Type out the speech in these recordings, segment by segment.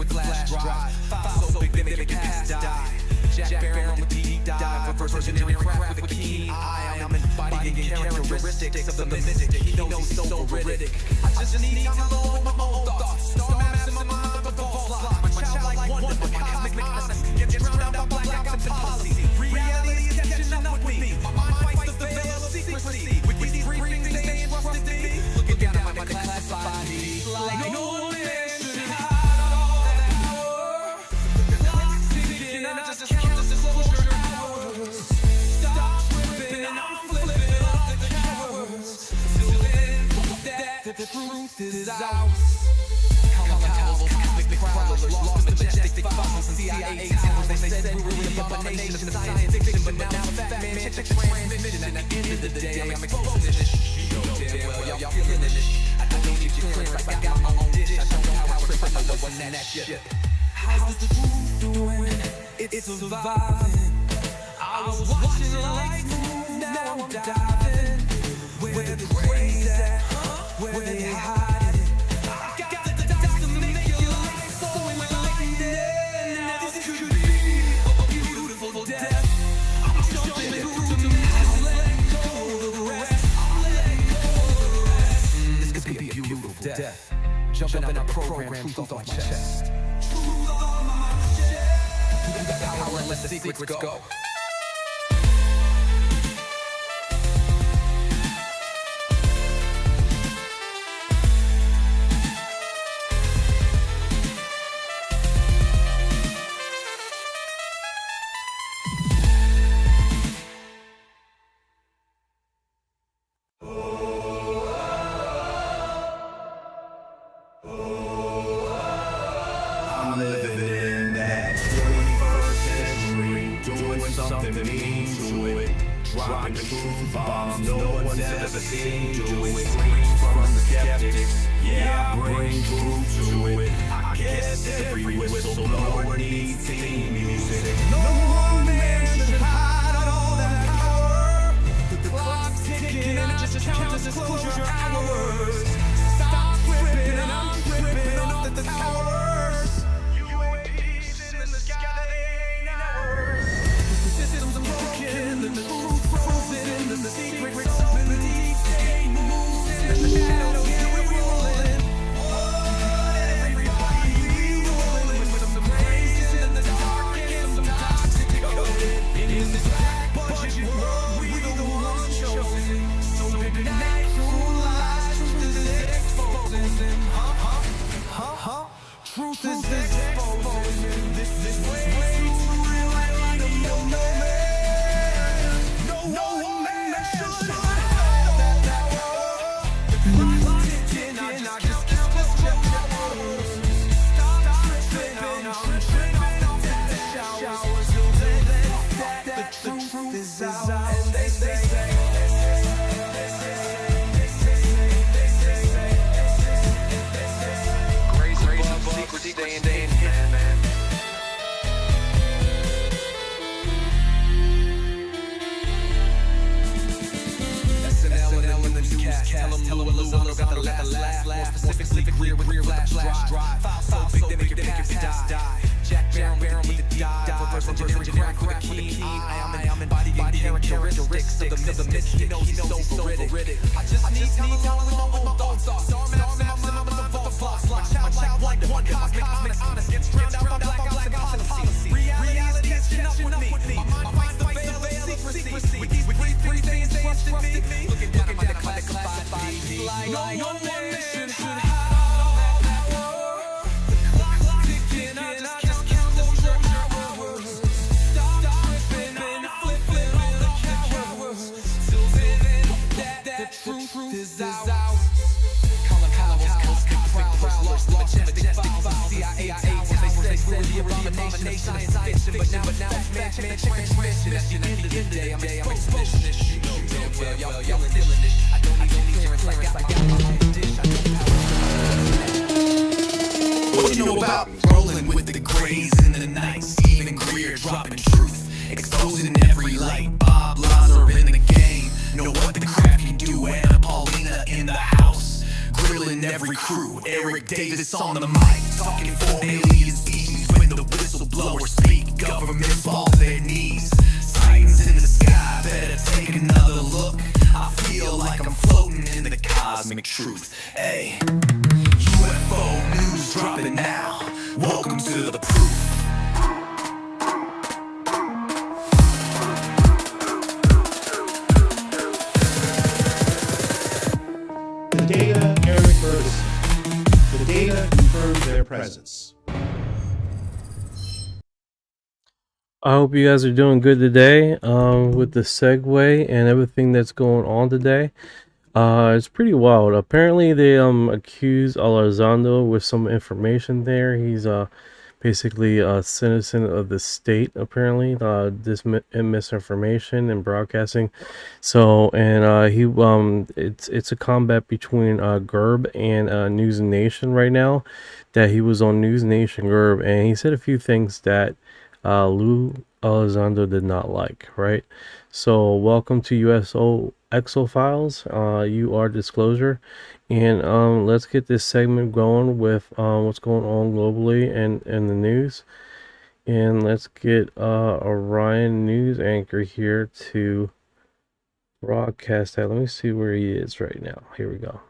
with the flash drive. File so big they make it pass die. Jack Barron with deep dive, reverse engineering craft with a keen eye. I'm embodying characteristics of the mystic. He knows he's so veridic. I just need time alone with my own thoughts. Star maps in my mind, but the balls lock. My childlike wonder, my cosmic madness gets drowned out by blackouts and policy. Reality is catching up with me. My mind fights the veil of secrecy. With these briefings they entrusted me. Looking down at my classified needs like no one else should hide all that power. The clock's ticking, I just count the disclosure hours. Stop tripping, I'm flipping off the cowards. Till then, that the truth is ours. Common towels, cosmic prowlers, lost in majestic fossils and CIA towers. They said we were the abomination of science fiction, but now I'm a fat man, check the transmission. And at the end of the day, I'm exposing this. You know damn well, y'all feeling this. I don't need your clearance, I got my own dish. I don't know how I trip, I know the one that shit. How's the truth doing? It's surviving. I was watching lights move, now I'm diving. Where the crazy at? Where they hiding? I got the dice to make your life so enlightening. Now this could be a beautiful death. I'm jumping through the mess, letting go of the rest. I'm letting go of the rest. This could be a beautiful death. Jumping out of program, truth off my chest. Truth off my chest. You got power and let the secrets go. I'm living in that 21st century, doing something mean to it. Dropping truth bombs no one's ever seen. Do it, screams from the skeptics. Yeah, I bring truth to it. I guess every whistleblower needs theme music. No one man should hide all that power. The clock's ticking, I just count the disclosure hours. Stop tripping, I'm tripping off the towers. UAPs in the sky, they ain't ours. The systems are broken, the truth frozen, and the secrets open. The decay moves in the shadows, here we're rolling. Oh, everybody be rolling with some crazy in the dark and some toxic coded. In this black budget world, we the ones chosen. So big natural lies, truth is exposing. Truth is exposing. This way too real, I need no man. No man should hide that power. The clock's ticking, I just count the hours. Stop tripping, I'm tripping off the showers. Till then, that the truth is out. And they say. Staying, man. SNL and the newscast. Tell them Lizzo got the last laugh. More specifically, clear with flash drive. File so big they make your pass die. Jack Barron with the deep dive. Reverse engineering with a keen eye. I'm embodying characteristics of the mystic. He knows he's so veridic. I just need time with my own thoughts. Star maps in my mind, but the vault's lost. My childlike wonder, my cosmic honest gets drowned out by blackouts and policy. Reality is catching up with me. My mind fights the veil of secrecy. With these briefings they entrusted me. Looking down at my classified needs like no one man should hide all that power. The clock's ticking, I just count the hours. Stop tripping, I'm flipping all the cowards. Till then, that the truth is ours. Lost majestic files, CIA towers. They said we were the abomination of science fiction, but now it's man transmission. At the end of the day, I'm exposing this. You know damn well, y'all feeling this. I don't need clearance, I got my own dish. I know what you know about rolling with the grays in the night. Stephen Greer dropping truth, exposing every light. Bob Lazar in the game, know what the craft can do. Anna Paulina in the house, grilling every crew. Eric Davis on the mic, talking for alien species. When the whistleblowers speak, government fall to their knees. Sightings in the sky, better take another look. I feel like I'm floating in the cosmic truth. Hey, UFO news dropping now. Welcome to the proof. The data, Eric Ferguson. The data confirms their presence. I hope you guys are doing good today with the segue and everything that's going on today. It's pretty wild. Apparently they accused Elizondo with some information there. He's basically a citizen of the state, apparently, this misinformation and broadcasting. So, and it's a combat between Gerb and News Nation right now, that he was on News Nation Gerb, and he said a few things that Lou Elizondo did not like, right? So welcome to USO Exo Files, UR Disclosure, and let's get this segment going with what's going on globally and in the news. And let's get Orion news anchor here to broadcast that. Let me see where he is right now. Here we go.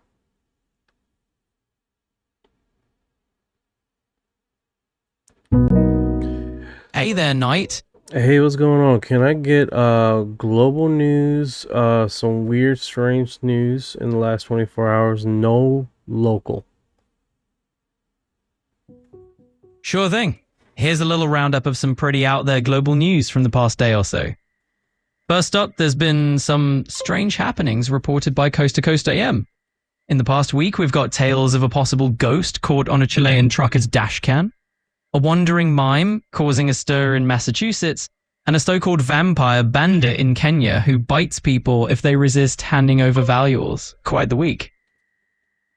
Hey there, Knight. Hey, what's going on? Can I get global news, some weird, strange news in the last 24 hours? No local. Sure thing. Here's a little roundup of some pretty out there global news from the past day or so. First up, there's been some strange happenings reported by Coast to Coast AM. In the past week, we've got tales of a possible ghost caught on a Chilean trucker's dash can, a wandering mime causing a stir in Massachusetts, and a so-called vampire bandit in Kenya who bites people if they resist handing over valuables. Quite the week.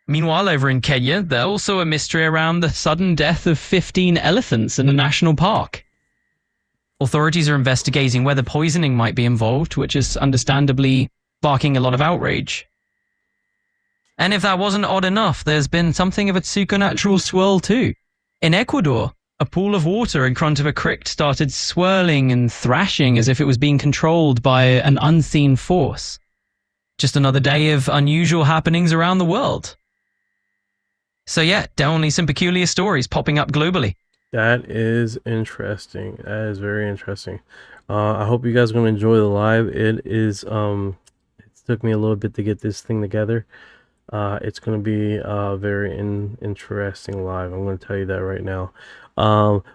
Meanwhile, over in Kenya, there's also a mystery around the sudden death of 15 elephants in a national park. Authorities are investigating whether poisoning might be involved, which is understandably sparking a lot of outrage. And if that wasn't odd enough, there's been something of a supernatural swirl too. In Ecuador, a pool of water in front of a creek started swirling and thrashing as if it was being controlled by an unseen force. Just another day of unusual happenings around the world. So yeah, definitely some peculiar stories popping up globally. That is interesting. That is very interesting. I hope you guys are going to enjoy the live. It took me a little bit to get this thing together. It's going to be a very interesting live. I'm going to tell you that right now.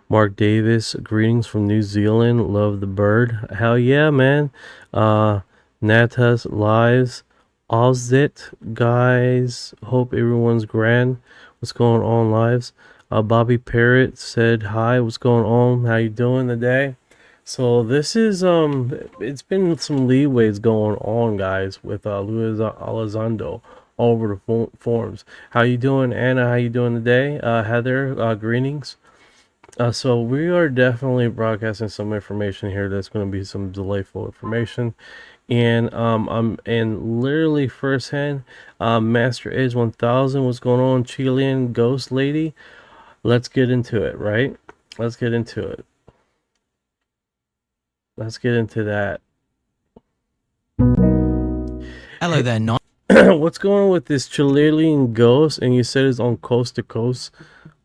Mark Davis, greetings from New Zealand. Love the bird. Hell yeah, man. Natas lives. Ozit, guys. Hope everyone's grand. What's going on, lives? Bobby Parrott said hi. What's going on? How you doing today? So this is it's been some leeways going on, guys, with Luis Elizondo all over the forums. How you doing, Anna? How you doing today? Heather, greetings. So we are definitely broadcasting some information here that's going to be some delightful information, and literally firsthand, Master Edge 1000, what's going on, Chilean ghost lady? Let's get into it, right? Let's get into it. Let's get into that. Hello there, Knight. What's going on with this Chilean ghost? And you said it's on Coast to Coast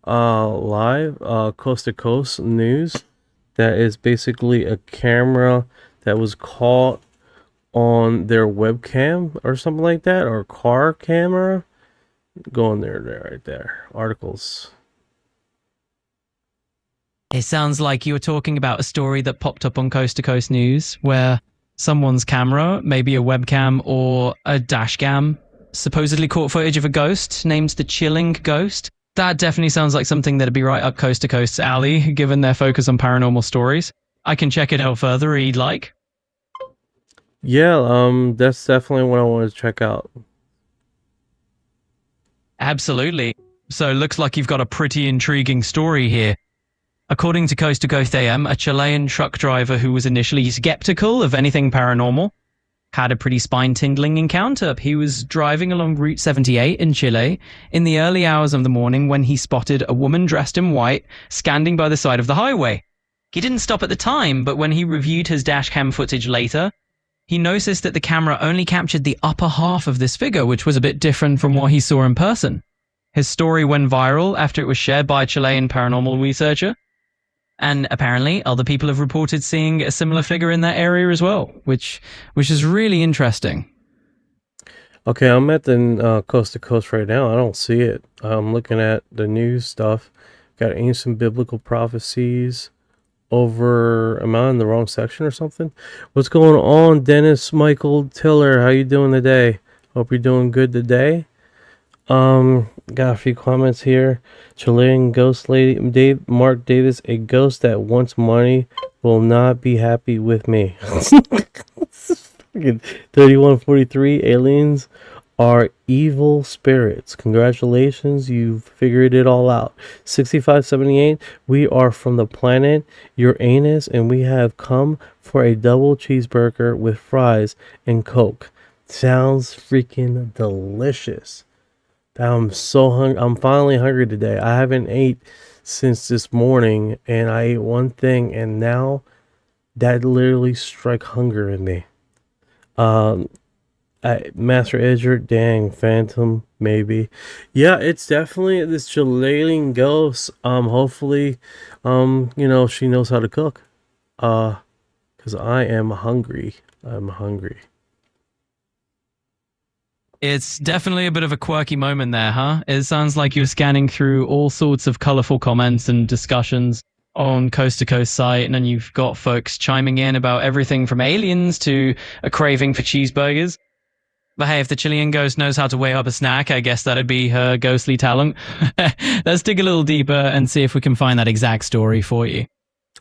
live, Coast to Coast news. That is basically a camera that was caught on their webcam or something like that, or car camera. Go in there, right there. Articles. It sounds like you were talking about a story that popped up on Coast to Coast News where someone's camera, maybe a webcam or a dash cam, supposedly caught footage of a ghost named the Chilling Ghost. That definitely sounds like something that'd be right up Coast to Coast's alley, given their focus on paranormal stories. I can check it out further if you'd like. Yeah, that's definitely what I wanted to check out. Absolutely. So looks like you've got a pretty intriguing story here. According to Coast AM, a Chilean truck driver who was initially skeptical of anything paranormal had a pretty spine-tingling encounter. He was driving along Route 78 in Chile in the early hours of the morning when he spotted a woman dressed in white standing by the side of the highway. He didn't stop at the time, but when he reviewed his dashcam footage later, he noticed that the camera only captured the upper half of this figure, which was a bit different from what he saw in person. His story went viral after it was shared by a Chilean paranormal researcher, and apparently other people have reported seeing a similar figure in that area as well, which is really interesting. Okay, I'm at the coast to coast right now. I don't see it. I'm looking at the news stuff. Got ancient biblical prophecies over. Am I in the wrong section or something? What's going on, Dennis Michael Tiller? How you doing today? Hope you're doing good today. Got a few comments here. Chilean ghost lady, Mark Davis, a ghost that wants money will not be happy with me. 3143, aliens are evil spirits. Congratulations, you've figured it all out. 6578, we are from the planet Uranus and we have come for a double cheeseburger with fries and Coke. Sounds freaking delicious. I'm so hungry. I'm finally hungry today. I haven't ate since this morning, and I ate one thing, and now that literally struck hunger in me. Master Edger, dang, Phantom, maybe. Yeah, it's definitely this Chilean ghost. Hopefully, she knows how to cook. Because I am hungry. I'm hungry. It's definitely a bit of a quirky moment there, huh? It sounds like you're scanning through all sorts of colorful comments and discussions on Coast to Coast site, and then you've got folks chiming in about everything from aliens to a craving for cheeseburgers. But hey, if the Chilean ghost knows how to weigh up a snack, I guess that'd be her ghostly talent. Let's dig a little deeper and see if we can find that exact story for you.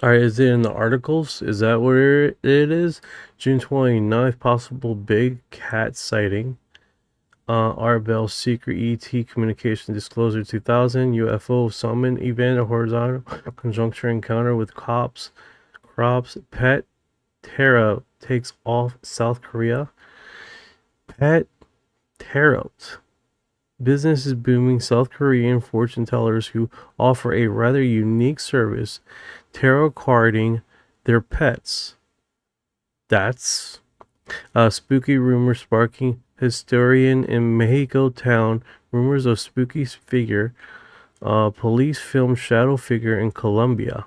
All right, is it in the articles? Is that where it is? June 29th, possible big cat sighting. Arbel secret ET communication disclosure 2000 UFO summon event, a horizontal conjuncture encounter with crops pet tarot takes off South Korea. Pet tarot business is booming. South Korean fortune tellers who offer a rather unique service, tarot carding their pets. That's spooky rumor sparking historian in Mexico town. Rumors of spooky figure. Police film shadow figure in Colombia.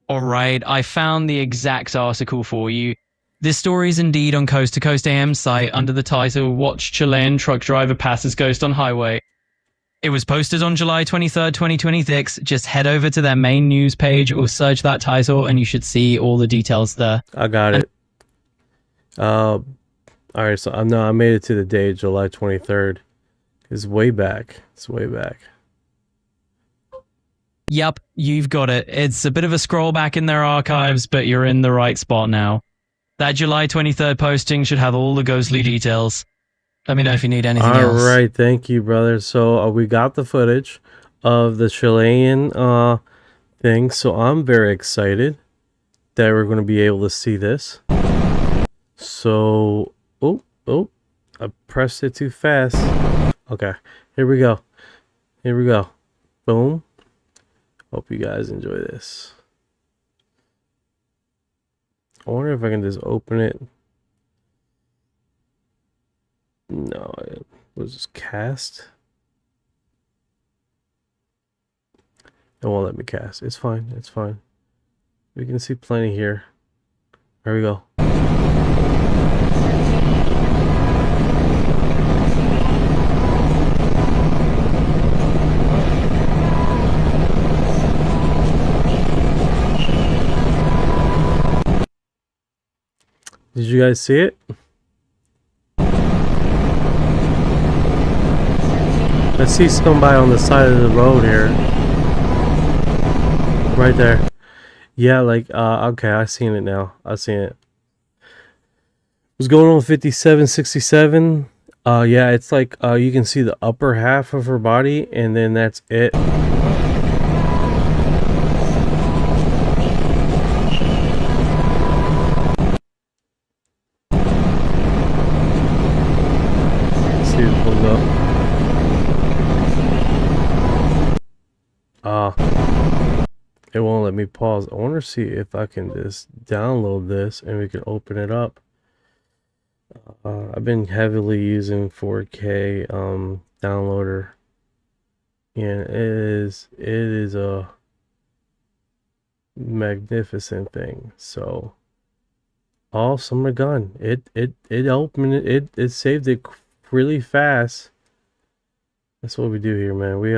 All right, I found the exact article for you. This story is indeed on Coast to Coast AM's site under the title "Watch Chilean Truck Driver Passes Ghost on Highway." It was posted on July 23rd, 2026. Just head over to their main news page or search that title and you should see all the details there. I got it. All right, so I made it to the day, July 23rd. It's way back. Yep, you've got it. It's a bit of a scroll back in their archives, but you're in the right spot now. That July 23rd posting should have all the ghostly details. Let me know if you need anything else. All right, thank you, brother. So we got the footage of the Chilean thing, so I'm very excited that we're going to be able to see this. So, I pressed it too fast. Okay, here we go. Boom. Hope you guys enjoy this. I wonder if I can just open it. No, it was just cast. It won't let me cast. It's fine. We can see plenty here. There we go. Did you guys see it? I see somebody on the side of the road here. Right there. Yeah, okay, I seen it now. It was going on 5767. Yeah, it's like you can see the upper half of her body and then that's it. It won't let me pause. I want to see if I can just download this and we can open it up. I've been heavily using 4K downloader, and it is a magnificent thing. So, oh, summer gun. It opened it saved it really fast. That's what we do here, man. We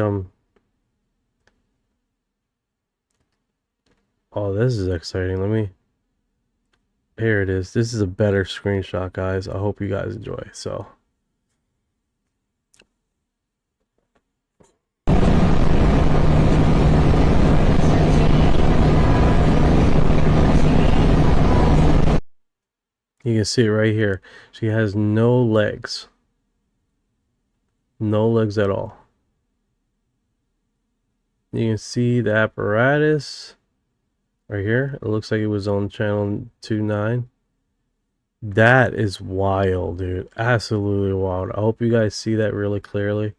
oh, this is exciting. Let me. Here it is. This is a better screenshot, guys. I hope you guys enjoy. So. You can see it right here. She has no legs. No legs at all. You can see the apparatus right here. It looks like it was on channel 29. That is wild, dude. Absolutely wild. I hope you guys see that really clearly.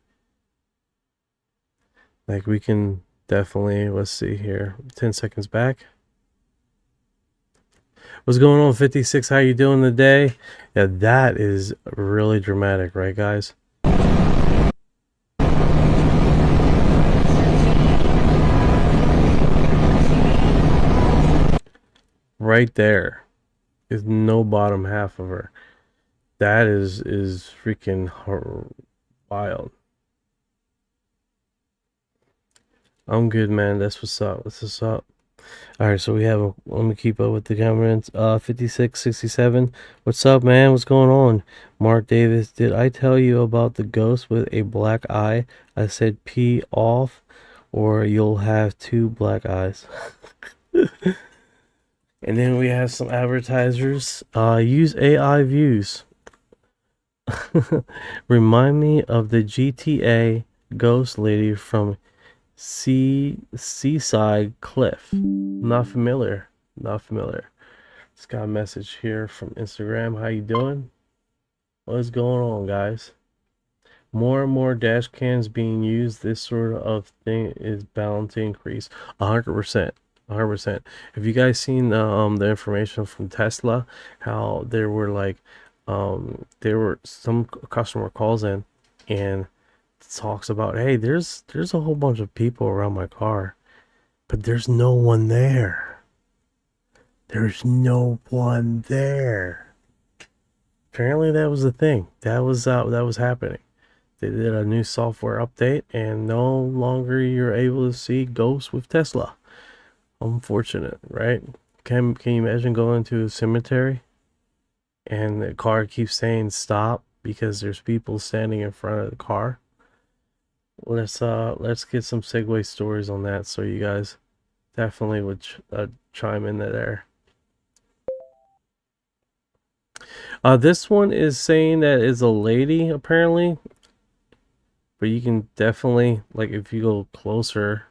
Like, we can definitely, let's see here. 10 seconds back. What's going on, 56? How you doing today? Yeah, that is really dramatic, right, guys? Right there is no bottom half of her. That is freaking wild. I'm good, man. That's what's up. That's what's up. All right, so we have a, let me keep up with the comments. 5667. What's up, man? What's going on? Mark Davis, did I tell you about the ghost with a black eye? I said pee off or you'll have 2 black eyes. And then we have some advertisers. Use AI views. Remind me of the GTA ghost lady from Seaside Cliff. Not familiar. Not familiar. Just got a message here from Instagram. How you doing? What's going on, guys? More and more dash cams being used. This sort of thing is bound to increase. 100%. 100%. Have you guys seen the information from Tesla? How there were like there were some customer calls in and talks about, hey, there's a whole bunch of people around my car, but there's no one there. There's no one there. Apparently that was the thing. That was happening. They did a new software update and no longer you're able to see ghosts with Tesla. Unfortunate, right? Can you imagine going to a cemetery and the car keeps saying stop because there's people standing in front of the car? Let's get some segue stories on that, so you guys definitely would chime in there. This one is saying that it's a lady apparently, but you can definitely, like, if you go closer.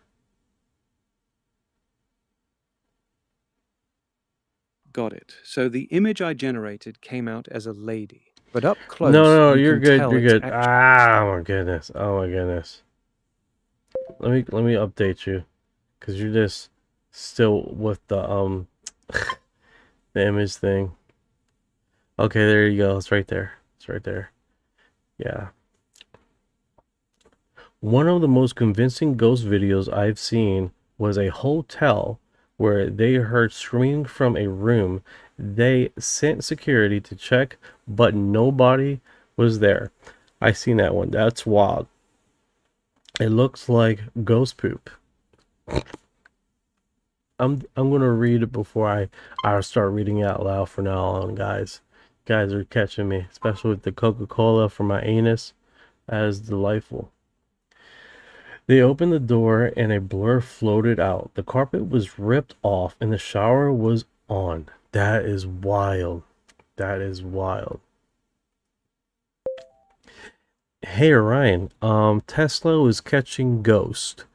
Got it. So the image I generated came out as a lady, but up close. No, you you're can good. tell You're it's good. actually... Oh my goodness. Oh my goodness. Let me update you, because you're just still with the the image thing. Okay, there you go. It's right there. It's right there. Yeah. One of the most convincing ghost videos I've seen was a hotel where they heard screaming from a room. They sent security to check, but nobody was there. I seen that one. That's wild. It looks like ghost poop. I'm gonna read it before I start reading it out loud for now on, guys. You guys are catching me, especially with the Coca-Cola for my anus. That is delightful. They opened the door and a blur floated out. The carpet was ripped off and the shower was on. That is wild. That is wild. Hey Orion, Tesla was catching ghosts,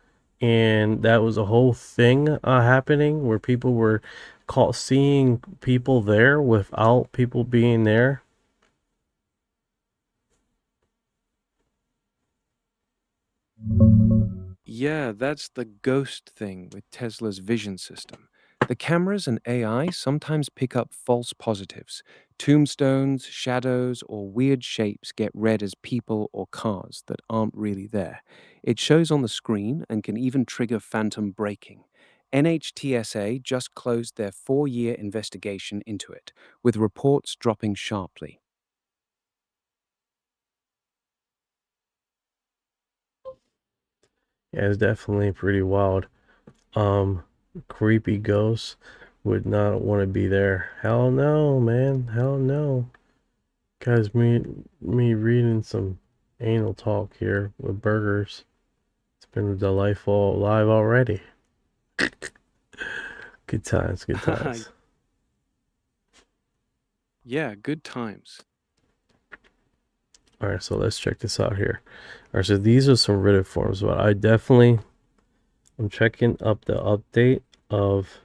and that was a whole thing happening where people were seeing people there without people being there. Yeah, that's the ghost thing with Tesla's vision system. The cameras and AI sometimes pick up false positives. Tombstones, shadows, or weird shapes get read as people or cars that aren't really there. It shows on the screen and can even trigger phantom braking. NHTSA just closed their 4-year investigation into it, with reports dropping sharply. Yeah, it's definitely pretty wild. Um, Creepy ghosts would not want to be there. Hell no, man. Hell no. Guys, me reading some anal talk here with burgers. It's been a delightful live already. Good times, good times. Yeah, good times. Alright, so let's check this out here. Alright, so these are some Reddit forums, but I'm checking up the update of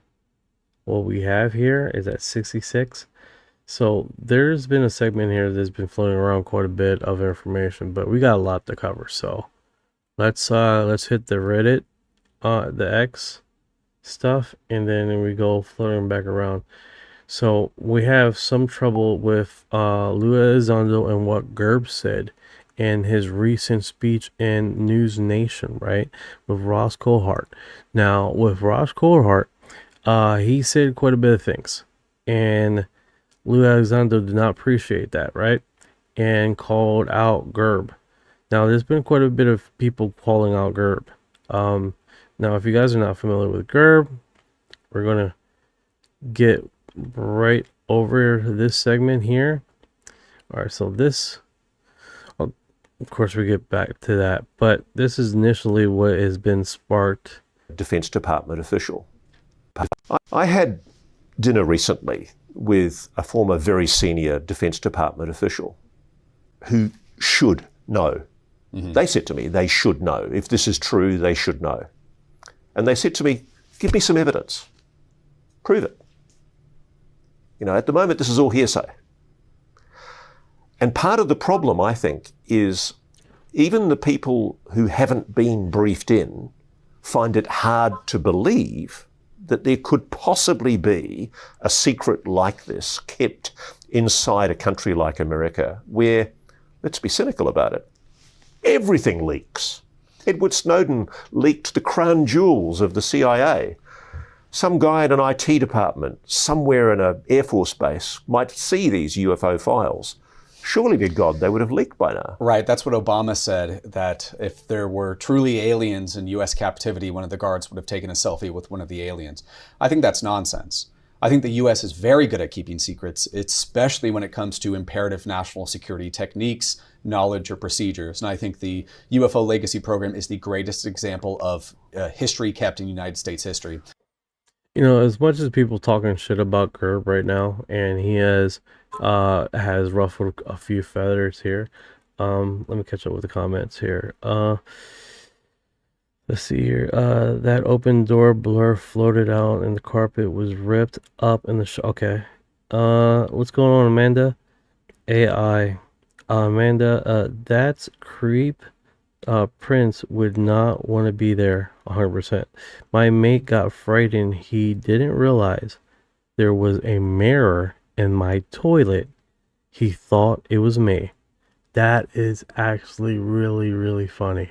what we have here is at 66. So there's been a segment here that's been floating around quite a bit of information, but we got a lot to cover. So let's hit the Reddit, the X stuff, and then we go floating back around. So we have some trouble with Lou Elizondo and what Gerb said in his recent speech in News Nation, right, with Ross Coulthart. Now with Ross Coulthart, he said quite a bit of things, and Lou Elizondo did not appreciate that, right, and called out Gerb. Now there's been quite a bit of people calling out Gerb. Now if you guys are not familiar with Gerb, we're gonna get right over this segment here. All right, so this, of course we get back to that, but this is initially what has been sparked. Defense Department official. I had dinner recently with a former very senior Defense Department official who should know. They said to me, they should know. If this is true, they should know. And they said to me, give me some evidence. Prove it. You know, at the moment, this is all hearsay. And part of the problem, I think, is even the people who haven't been briefed in find it hard to believe that there could possibly be a secret like this kept inside a country like America where, let's be cynical about it, everything leaks. Edward Snowden leaked the crown jewels of the CIA. Some guy in an IT department somewhere in an Air Force base might see these UFO files. Surely to God, they would have leaked by now. Right, that's what Obama said, that if there were truly aliens in US captivity, one of the guards would have taken a selfie with one of the aliens. I think that's nonsense. I think the US is very good at keeping secrets, especially when it comes to imperative national security techniques, knowledge, or procedures. And I think the UFO Legacy Program is the greatest example of history kept in United States history. You know, as much as people talking shit about Gerb right now, and he has ruffled a few feathers here. Let me catch up with the comments here. Let's see here. That open door blur floated out and the carpet was ripped up in the okay. What's going on, Amanda? AI. Amanda, that's creep. Prince would not want to be there 100%. My mate got frightened. He didn't realize there was a mirror in my toilet. He thought it was me. That is actually really, really funny.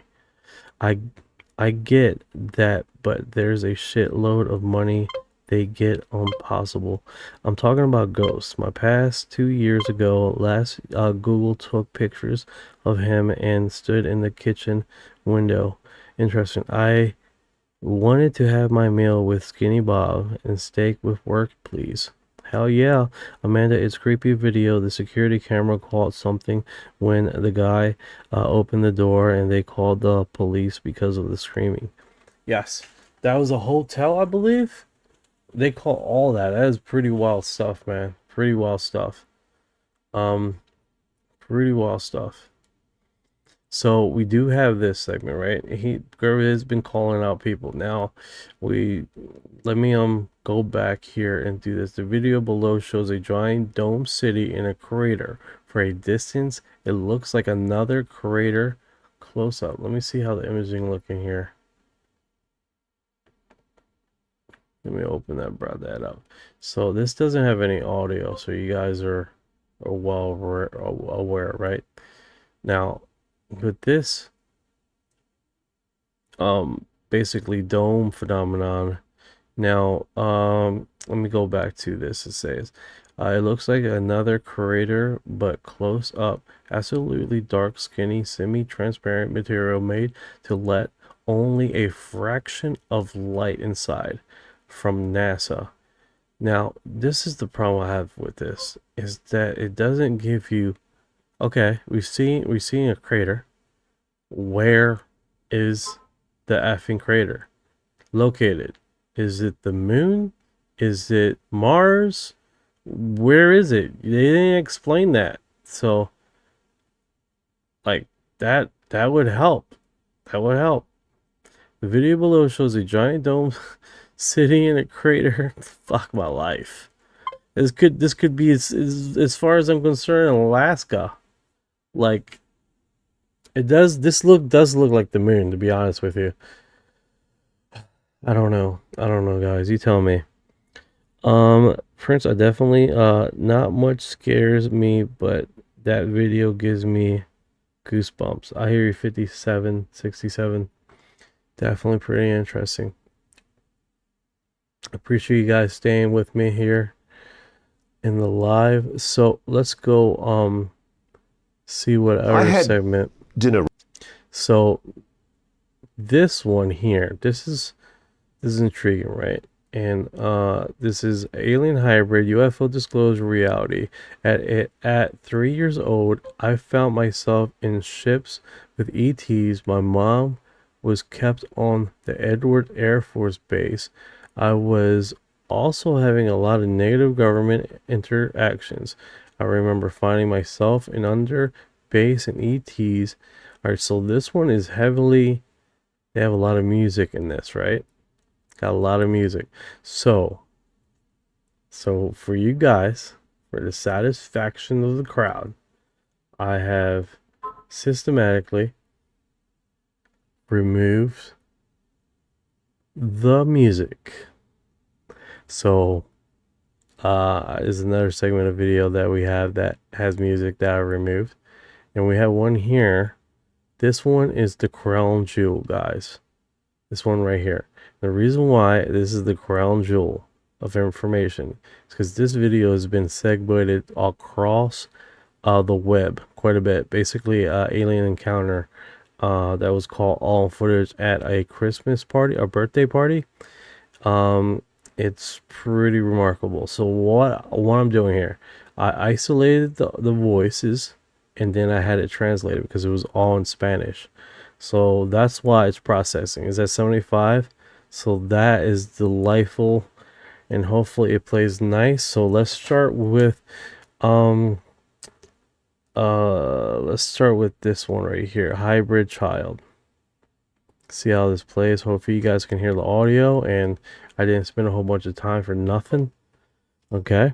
I get that, but there's a shitload of money they get on Possible. I'm talking about ghosts. My past 2 years ago, Google took pictures of him and stood in the kitchen window. Interesting. I wanted to have my meal with Skinny Bob and steak with work, please. Hell yeah. Amanda, it's creepy video. The security camera caught something when the guy opened the door and they called the police because of the screaming. Yes. That was a hotel, I believe. They call all that. That is pretty wild stuff, man. Pretty wild stuff. Pretty wild stuff. So we do have this segment, right? Gerb has been calling out people. Now, let me go back here and do this. The video below shows a giant dome city in a crater. For a distance, it looks like another crater close up. Let me see how the imaging looking here. Let me open that, brought that up. So this doesn't have any audio, so you guys are well aware, right? Now, with this, basically dome phenomenon. Now, let me go back to this. It says, it looks like another crater, but close up. Absolutely dark, skinny, semi-transparent material made to let only a fraction of light inside. From NASA. Now, this is the problem I have with this, is that it doesn't give you, okay, we've seen a crater. Where is the effing crater located? Is it the moon? Is it Mars? Where is it? They didn't explain that. So, like, that would help. That would help. The video below shows a giant dome sitting in a crater. Fuck my life. This could be as far as I'm concerned, Alaska. Like, it does. This does look like the moon, to be honest with you. I don't know, guys. You tell me. Prince, I definitely not much scares me, but that video gives me goosebumps. I hear you. 57, 67. Definitely pretty interesting. Appreciate you guys staying with me here in the live. So let's go see what other segment. Dinner. So this one here, this is intriguing, right? And this is alien hybrid UFO disclosure reality. At 3 years old, I found myself in ships with ETs. My mom was kept on the Edwards Air Force Base. I was also having a lot of negative government interactions. I remember finding myself in under base and ETs. Alright, so this one is heavily, they have a lot of music in this, right? Got a lot of music. So for you guys, for the satisfaction of the crowd, I have systematically removed the music. So is another segment of video that we have that has music that I removed, and we have one here. This one is the crown jewel, guys. This one right here. The reason why this is the crown jewel of information is because this video has been segued across the web quite a bit. Basically, alien encounter that was caught all footage at a Christmas party, a birthday party. It's pretty remarkable. So what I'm doing here, I isolated the voices, and then I had it translated because it was all in Spanish. So that's why it's processing. Is at 75. So that is delightful, and hopefully it plays nice. So let's start with this one right here, hybrid child. See how this plays. Hopefully you guys can hear the audio, and I didn't spend a whole bunch of time for nothing. Okay.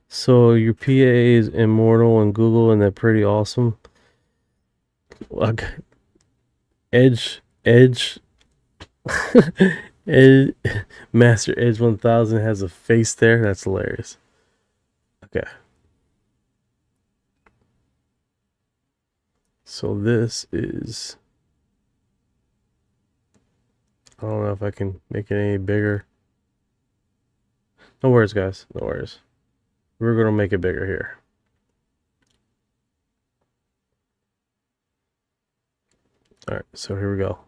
So your PA is immortal in Google, and they're pretty awesome. Like Edge Master Edge 1000 has a face there. That's hilarious. Okay. So this is, I don't know if I can make it any bigger. No worries, guys. No worries. We're going to make it bigger here. All right, so here we go.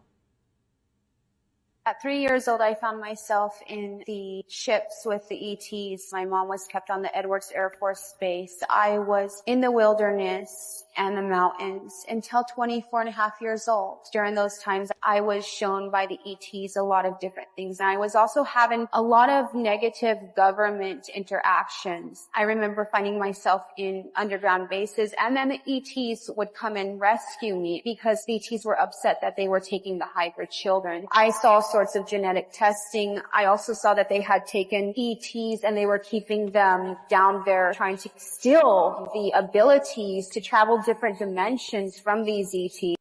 At 3 years old, I found myself in the ships with the ETs. My mom was kept on the Edwards Air Force Base. I was in the wilderness and the mountains until 24 and a half years old. During those times, I was shown by the ETs a lot of different things. And I was also having a lot of negative government interactions. I remember finding myself in underground bases, and then the ETs would come and rescue me because the ETs were upset that they were taking the hybrid children. I saw sorts of genetic testing. I also saw that they had taken ETs and they were keeping them down there, trying to steal the abilities to travel different dimensions from these ETs.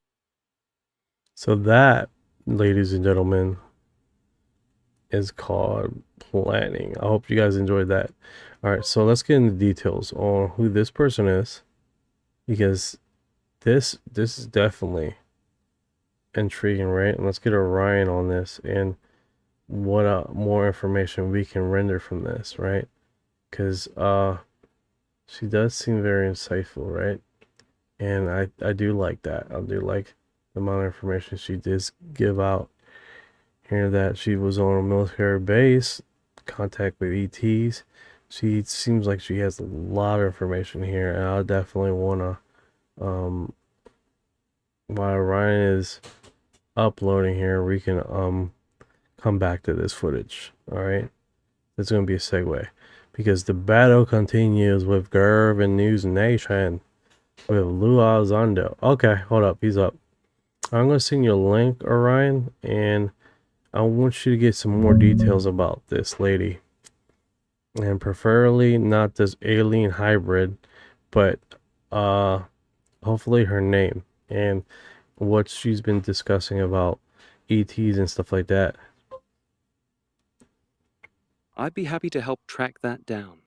So that, ladies and gentlemen, is called Planning. I hope you guys enjoyed that. All right, so let's get into details on who this person is, because this is definitely intriguing, right? And let's get Orion on this and what more information we can render from this, right? Because she does seem very insightful, right? And I do like that. I do like the amount of information she did give out here, that she was on a military base, contact with ETs. She seems like she has a lot of information here, and I definitely want to while Orion is uploading here, we can come back to this footage. All right, it's going to be a segue, because the battle continues with Gerb and News Nation with Lou Elizondo. Okay, hold up, he's up. I'm going to send you a link, Orion, and I want you to get some more details about this lady, and preferably not this alien hybrid, but hopefully her name and what she's been discussing about ETs and stuff like that. I'd be happy to help track that down.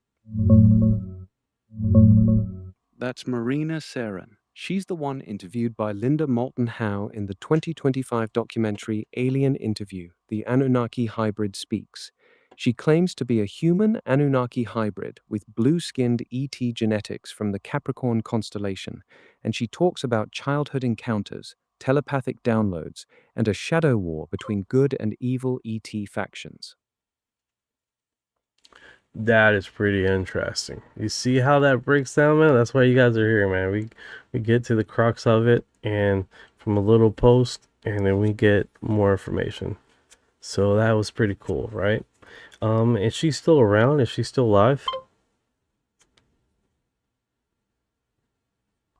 That's Marina Seren. She's the one interviewed by Linda Moulton Howe in the 2025 documentary Alien Interview, The Anunnaki Hybrid Speaks. She claims to be a human Anunnaki hybrid with blue-skinned ET genetics from the Capricorn constellation, and she talks about childhood encounters, telepathic downloads, and a shadow war between good and evil ET factions. That is pretty interesting. You see how that breaks down, man? That's why you guys are here, man. We get to the crux of it, and from a little post, and then we get more information. So that was pretty cool, right? Is she still around? Is she still alive?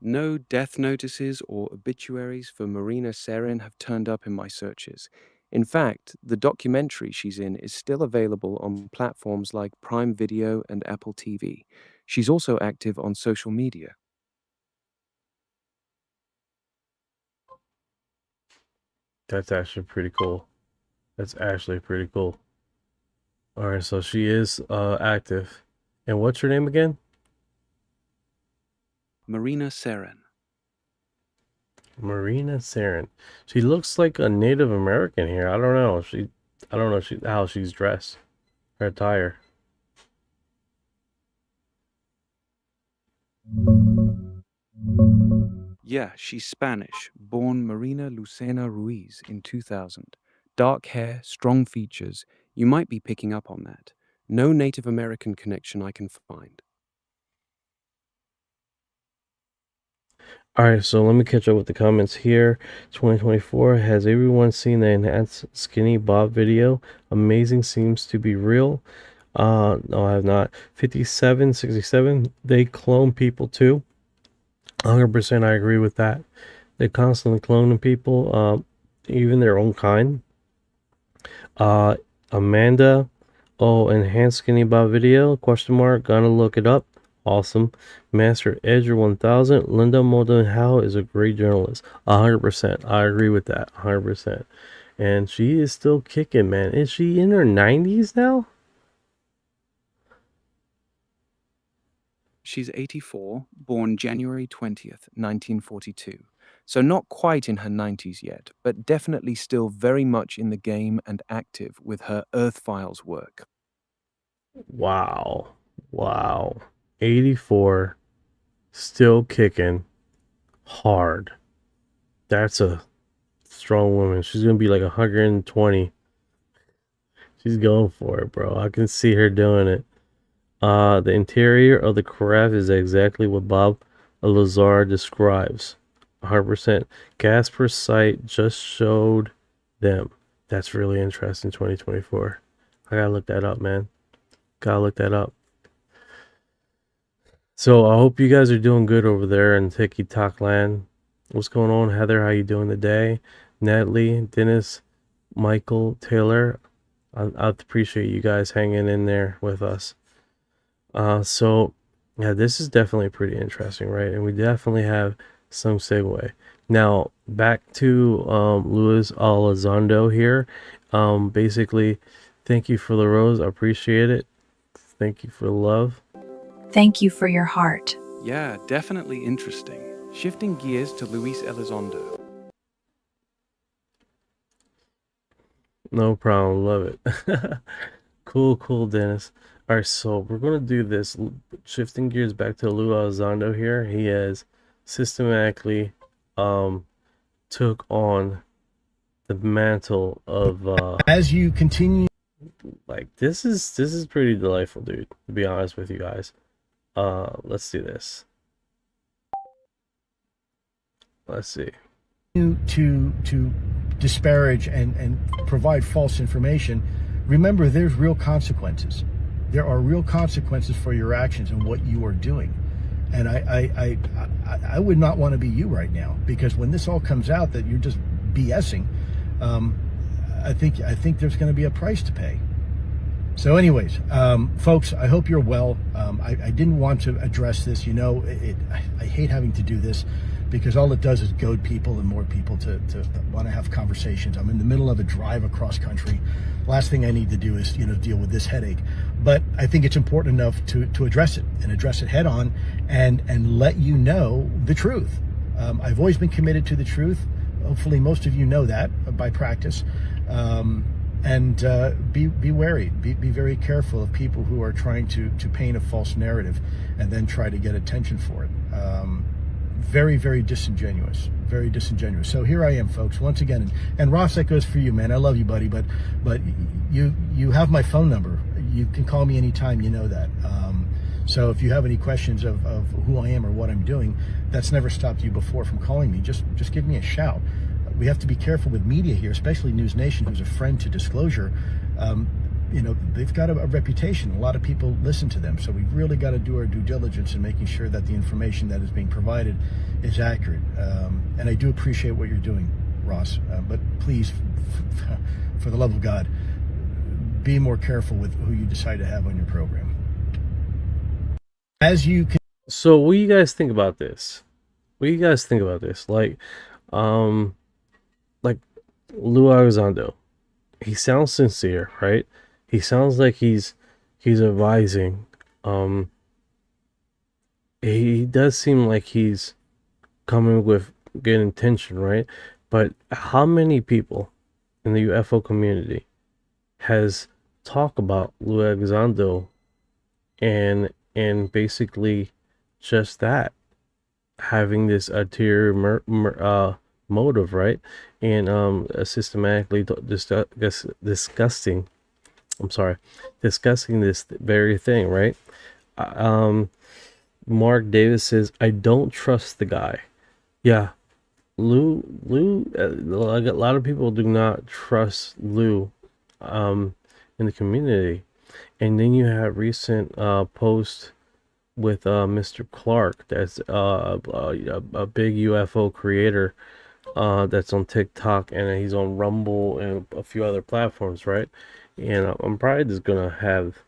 No death notices or obituaries for Marina Seren have turned up in my searches. In fact, the documentary she's in is still available on platforms like Prime Video and Apple TV. She's also active on social media. That's actually pretty cool. That's actually pretty cool. All right, so she is active. And what's her name again? Marina Seren. Marina Seren. She looks like a Native American here. I don't know. How she's dressed. Her attire. Yeah, she's Spanish, born Marina Lucena Ruiz in 2000. Dark hair, strong features. You might be picking up on that. No Native American connection I can find. Alright, so let me catch up with the comments here. 2024, has everyone seen the enhanced skinny bob video? Amazing, seems to be real. No, I have not. 5767, they clone people too. 100% I agree with that. They constantly cloning people, even their own kind. Amanda, oh, enhanced skinny bob video, question mark, gonna look it up. Awesome. Master Edger 1000, Linda Moulton Howe is a great journalist. 100%. I agree with that. 100%. And she is still kicking, man. Is she in her 90s now? She's 84, born January 20th, 1942. So not quite in her 90s yet, but definitely still very much in the game and active with her Earth Files work. Wow. Wow. 84, still kicking hard. That's a strong woman. She's gonna be like 120. She's going for it, bro. I can see her doing it. The interior of the craft is exactly what Bob Lazar describes. 100%. Gasper site just showed them. That's really interesting. 2024. I gotta look that up, man. Gotta look that up. So I hope you guys are doing good over there in TikTok land. What's going on, Heather? How you doing today? Natalie, Dennis, Michael, Taylor. I appreciate you guys hanging in there with us. So yeah, this is definitely pretty interesting, right? And we definitely have some segue. Now back to Luis Elizondo here. Basically, Thank you for the rose. I appreciate it. Thank you for the love. Thank you for your heart. Yeah, definitely interesting. Shifting gears to Luis Elizondo. No problem. Love it. Cool, Dennis. All right, so we're gonna do this. Shifting gears back to Lou Elizondo here. He has systematically took on the mantle of as you continue. Like this is pretty delightful, dude, to be honest with you guys. Let's do this. Let's see. To disparage and provide false information, remember there's real consequences. There are real consequences for your actions and what you are doing. And I would not want to be you right now, because when this all comes out that you're just BSing, I think there's going to be a price to pay. So anyways, folks, I hope you're well. I didn't want to address this. You know, I hate having to do this, because all it does is goad people and more people to want to have conversations. I'm in the middle of a drive across country. Last thing I need to do is, you know, deal with this headache. But I think it's important enough to address it, and address it head on, and let you know the truth. I've always been committed to the truth. Hopefully most of you know that by practice. And be wary, be very careful of people who are trying to paint a false narrative and then try to get attention for it. Very disingenuous, very disingenuous. So here I am, folks, once again. And Ross, that goes for you, man. I love you, buddy, but you have my phone number. You can call me anytime, you know that. So if you have any questions of who I am or what I'm doing, that's never stopped you before from calling me. Just give me a shout. We have to be careful with media here, especially News Nation, who's a friend to disclosure. You know, they've got a reputation. A lot of people listen to them. So we've really got to do our due diligence in making sure that the information that is being provided is accurate. And I do appreciate what you're doing, Ross. But please, for the love of God, be more careful with who you decide to have on your program. As you can. So what do you guys think about this? What do you guys think about this? Like Lou Elizondo, he sounds sincere, right? He sounds like he's advising. He does seem like he's coming with good intention, right? But how many people in the UFO community has talked about Lou Elizondo and basically just that, having this ulterior motive, right? And systematically discussing this very thing, right? Mark Davis says, I don't trust the guy. Yeah, Lou, like a lot of people do not trust Lou in the community. And then you have recent post with Mr. Clark, that's a big UFO creator that's on TikTok, and he's on Rumble and a few other platforms, right? And I'm probably just gonna have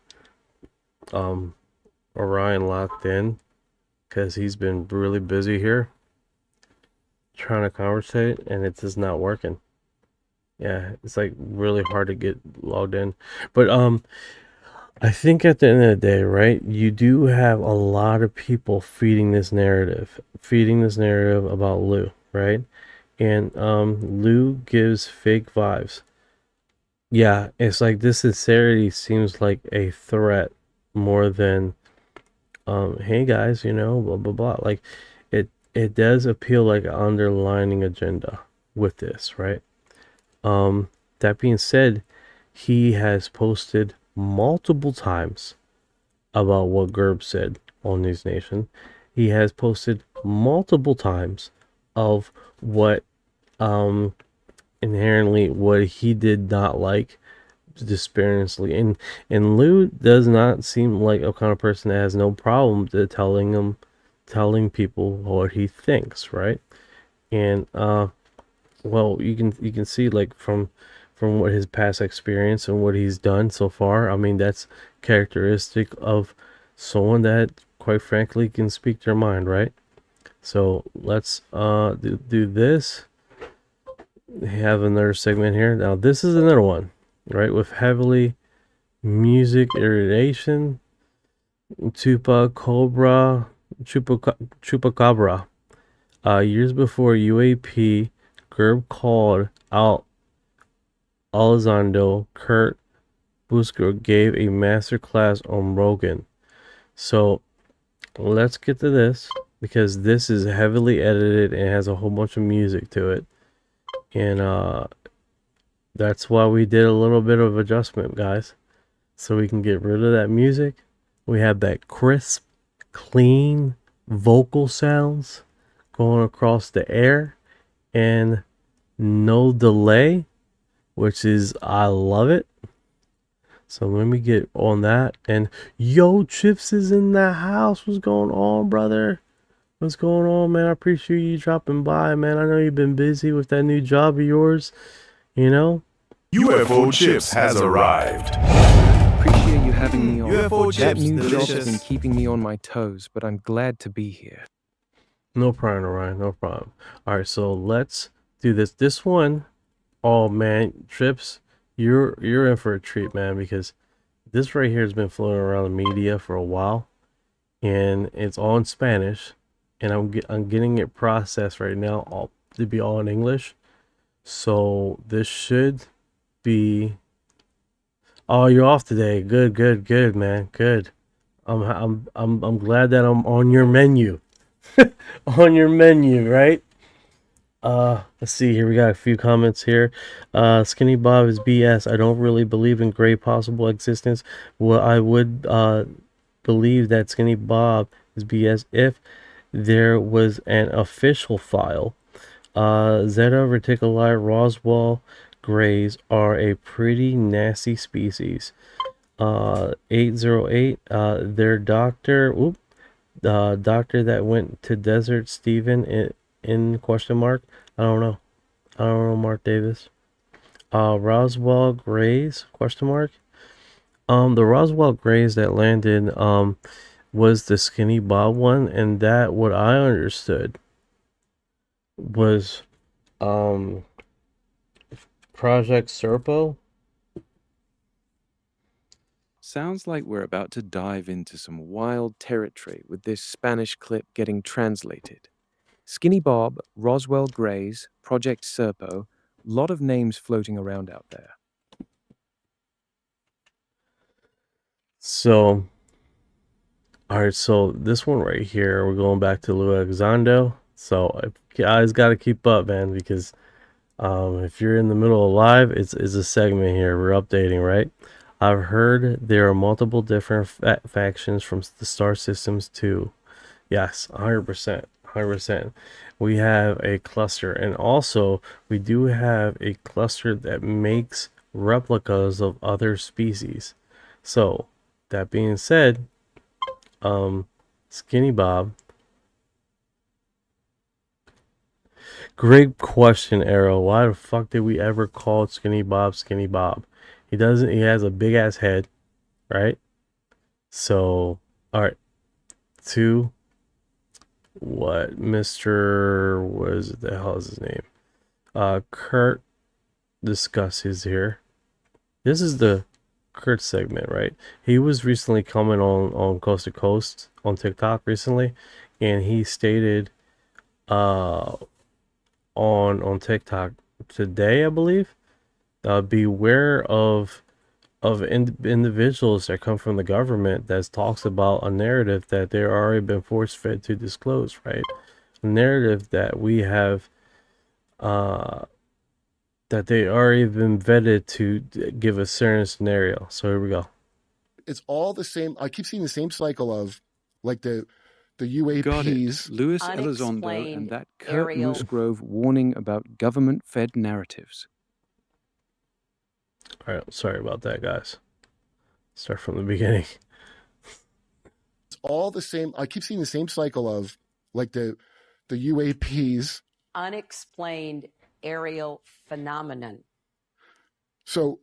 Orion locked in, because he's been really busy here trying to conversate, and it's just not working. Yeah, it's like really hard to get logged in. But I think at the end of the day, right, you do have a lot of people feeding this narrative about Lou, right? And Lou gives fake vibes. Yeah, it's like this sincerity seems like a threat more than hey guys, you know, blah blah blah. Like it does appeal like an underlining agenda with this, right? That being said, he has posted multiple times about what Gerb said on News Nation. He has posted multiple times of what inherently what he did not like disparagingly, and Lou does not seem like a kind of person that has no problem to telling people what he thinks, right? And well, you can see like from what his past experience and what he's done so far. I mean, that's characteristic of someone that, quite frankly, can speak their mind, right? So let's do this. We have another segment here. Now this is another one, right, with heavily music irradiation, chupacabra. Years before UAP, Gerb called out Elizondo. Kurt Busker gave a master class on Rogan. So let's get to this, because this is heavily edited and has a whole bunch of music to it. And that's why we did a little bit of adjustment, guys, so we can get rid of that music. We have that crisp, clean vocal sounds going across the air and no delay, which is, I love it. So let me get on that. And yo, Chips is in the house. What's going on, brother? What's going on, man? I appreciate you dropping by, man. I know you've been busy with that new job of yours, you know? UFO Chips has arrived. Appreciate you having me on. UFO That Chips, new job has delicious. been keeping me on my toes, but I'm glad to be here. No problem, Orion. No problem. All right, so let's do this. This one, oh man, Trips, you're in for a treat, man, because this right here has been floating around the media for a while, and it's all in Spanish, and I'm getting it processed right now, all to be all in English. So this should be. Oh, you're off today. Good, man. Good. I'm glad that I'm on your menu. On your menu, right? Let's see here. We got a few comments here. Skinny Bob is BS. I don't really believe in great possible existence. Well, I would believe that Skinny Bob is BS if there was an official file. Zeta reticuli Roswell grays are a pretty nasty species. 808, their doctor, doctor that went to Desert Stephen in question mark. I don't know, Mark Davis. Roswell grays question mark. The Roswell grays that landed was the Skinny Bob one, and that, what I understood, was Project Serpo. Sounds like we're about to dive into some wild territory with this Spanish clip getting translated. Skinny Bob, Roswell Grays, Project Serpo, lot of names floating around out there. So, alright, so this one right here, we're going back to Lou Elizondo. So, you guys got to keep up, man, because if you're in the middle of live, it's a segment here. We're updating, right? I've heard there are multiple different factions from the star systems too. Yes, 100%. 100%. We have a cluster, and also we do have a cluster that makes replicas of other species. So, that being said, Skinny Bob. Great question, Arrow. Why the fuck did we ever call Skinny Bob Skinny Bob? He doesn't. He has a big ass head, right? So, all right. To what Mr. Was the hell is his name? Kurt discusses here. This is the Kurt segment, right? He was recently coming on Coast to Coast on TikTok recently, and he stated on TikTok today, I believe, beware of individuals that come from the government that talks about a narrative that they're already been force fed to disclose, right? A narrative that we have that they already been vetted to give a certain scenario. So here we go. It's all the same. I keep seeing the same cycle of like the UAPs. Got it. Louis Elizondo and that Kurt Musgrove warning about government-fed narratives. All right, sorry about that, guys. Start from the beginning. It's all the same. I keep seeing the same cycle of like the UAPs. Unexplained aerial phenomenon. So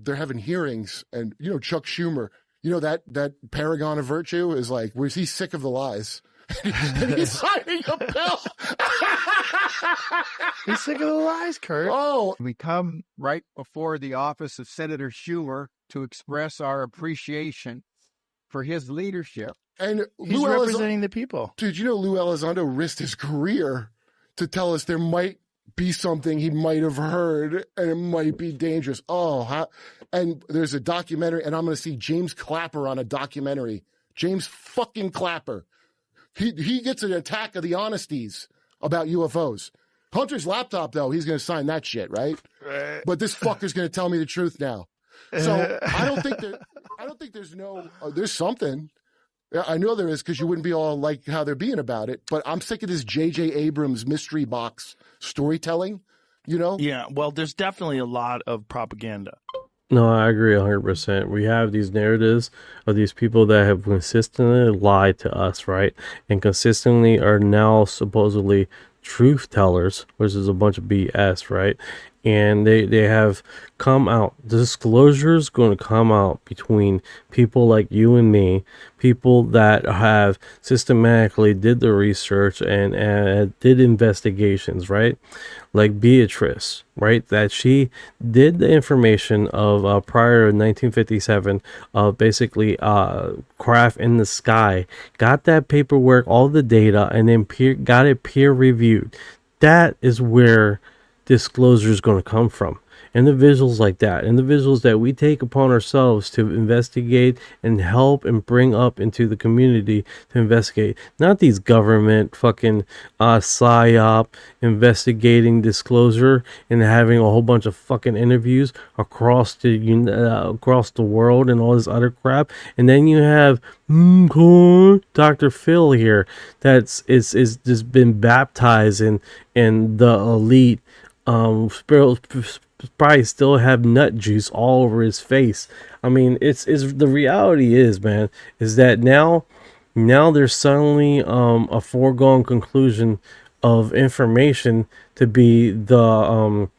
they're having hearings, and Chuck Schumer, that paragon of virtue is like, was he sick of the lies? And he's signing a bill. He's sick of the lies, Kurt. Oh, we come right before the office of Senator Schumer, to express our appreciation for his leadership. And He's representing the people. Dude, you know Lou Elizondo risked his career to tell us there might be something he might have heard and it might be dangerous. And there's a documentary, and I'm going to see James Clapper on a documentary. James fucking Clapper. He gets an attack of the honesties about UFOs. Hunter's laptop, though, he's going to sign that shit, right? But this fucker's going to tell me the truth now. So I don't think there's something. I know there is, because you wouldn't be all like how they're being about it. But I'm sick of this J.J. Abrams mystery box storytelling, you know? Yeah, well, there's definitely a lot of propaganda. No, I agree 100%. We have these narratives of these people that have consistently lied to us, right? And consistently are now supposedly truth tellers, which is a bunch of BS, right? And they have come out. Disclosure is going to come out between people like you and me, people that have systematically did the research and did investigations, right? Like Beatrice, right? That she did the information of prior to 1957 of basically craft in the sky, got that paperwork, all the data, and then got it peer reviewed. That is where disclosure is going to come from. Individuals like that, individuals that we take upon ourselves to investigate and help and bring up into the community to investigate. Not these government fucking psyop investigating disclosure and having a whole bunch of fucking interviews across the world and all this other crap. And then you have Dr. Phil here that's is just been baptized in the elite probably still have nut juice all over his face. I mean, it's the reality is, man, is that now there's suddenly a foregone conclusion of information to be the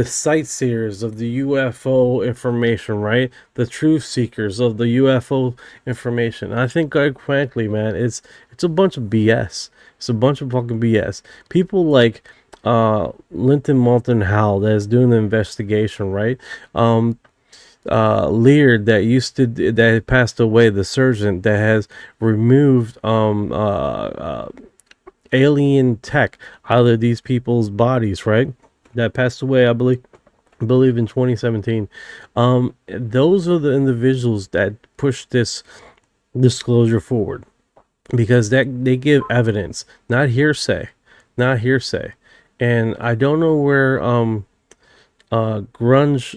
sightseers of the UFO information, right? The truth seekers of the UFO information. I think, quite frankly, man, it's a bunch of BS. It's a bunch of fucking BS. People like Linton Moulton Howell that is doing the investigation, right? Leard that passed away, the surgeon that has removed alien tech out of these people's bodies, right? That passed away, I believe in 2017. Those are the individuals that push this disclosure forward, because that they give evidence, not hearsay. And I don't know where Grush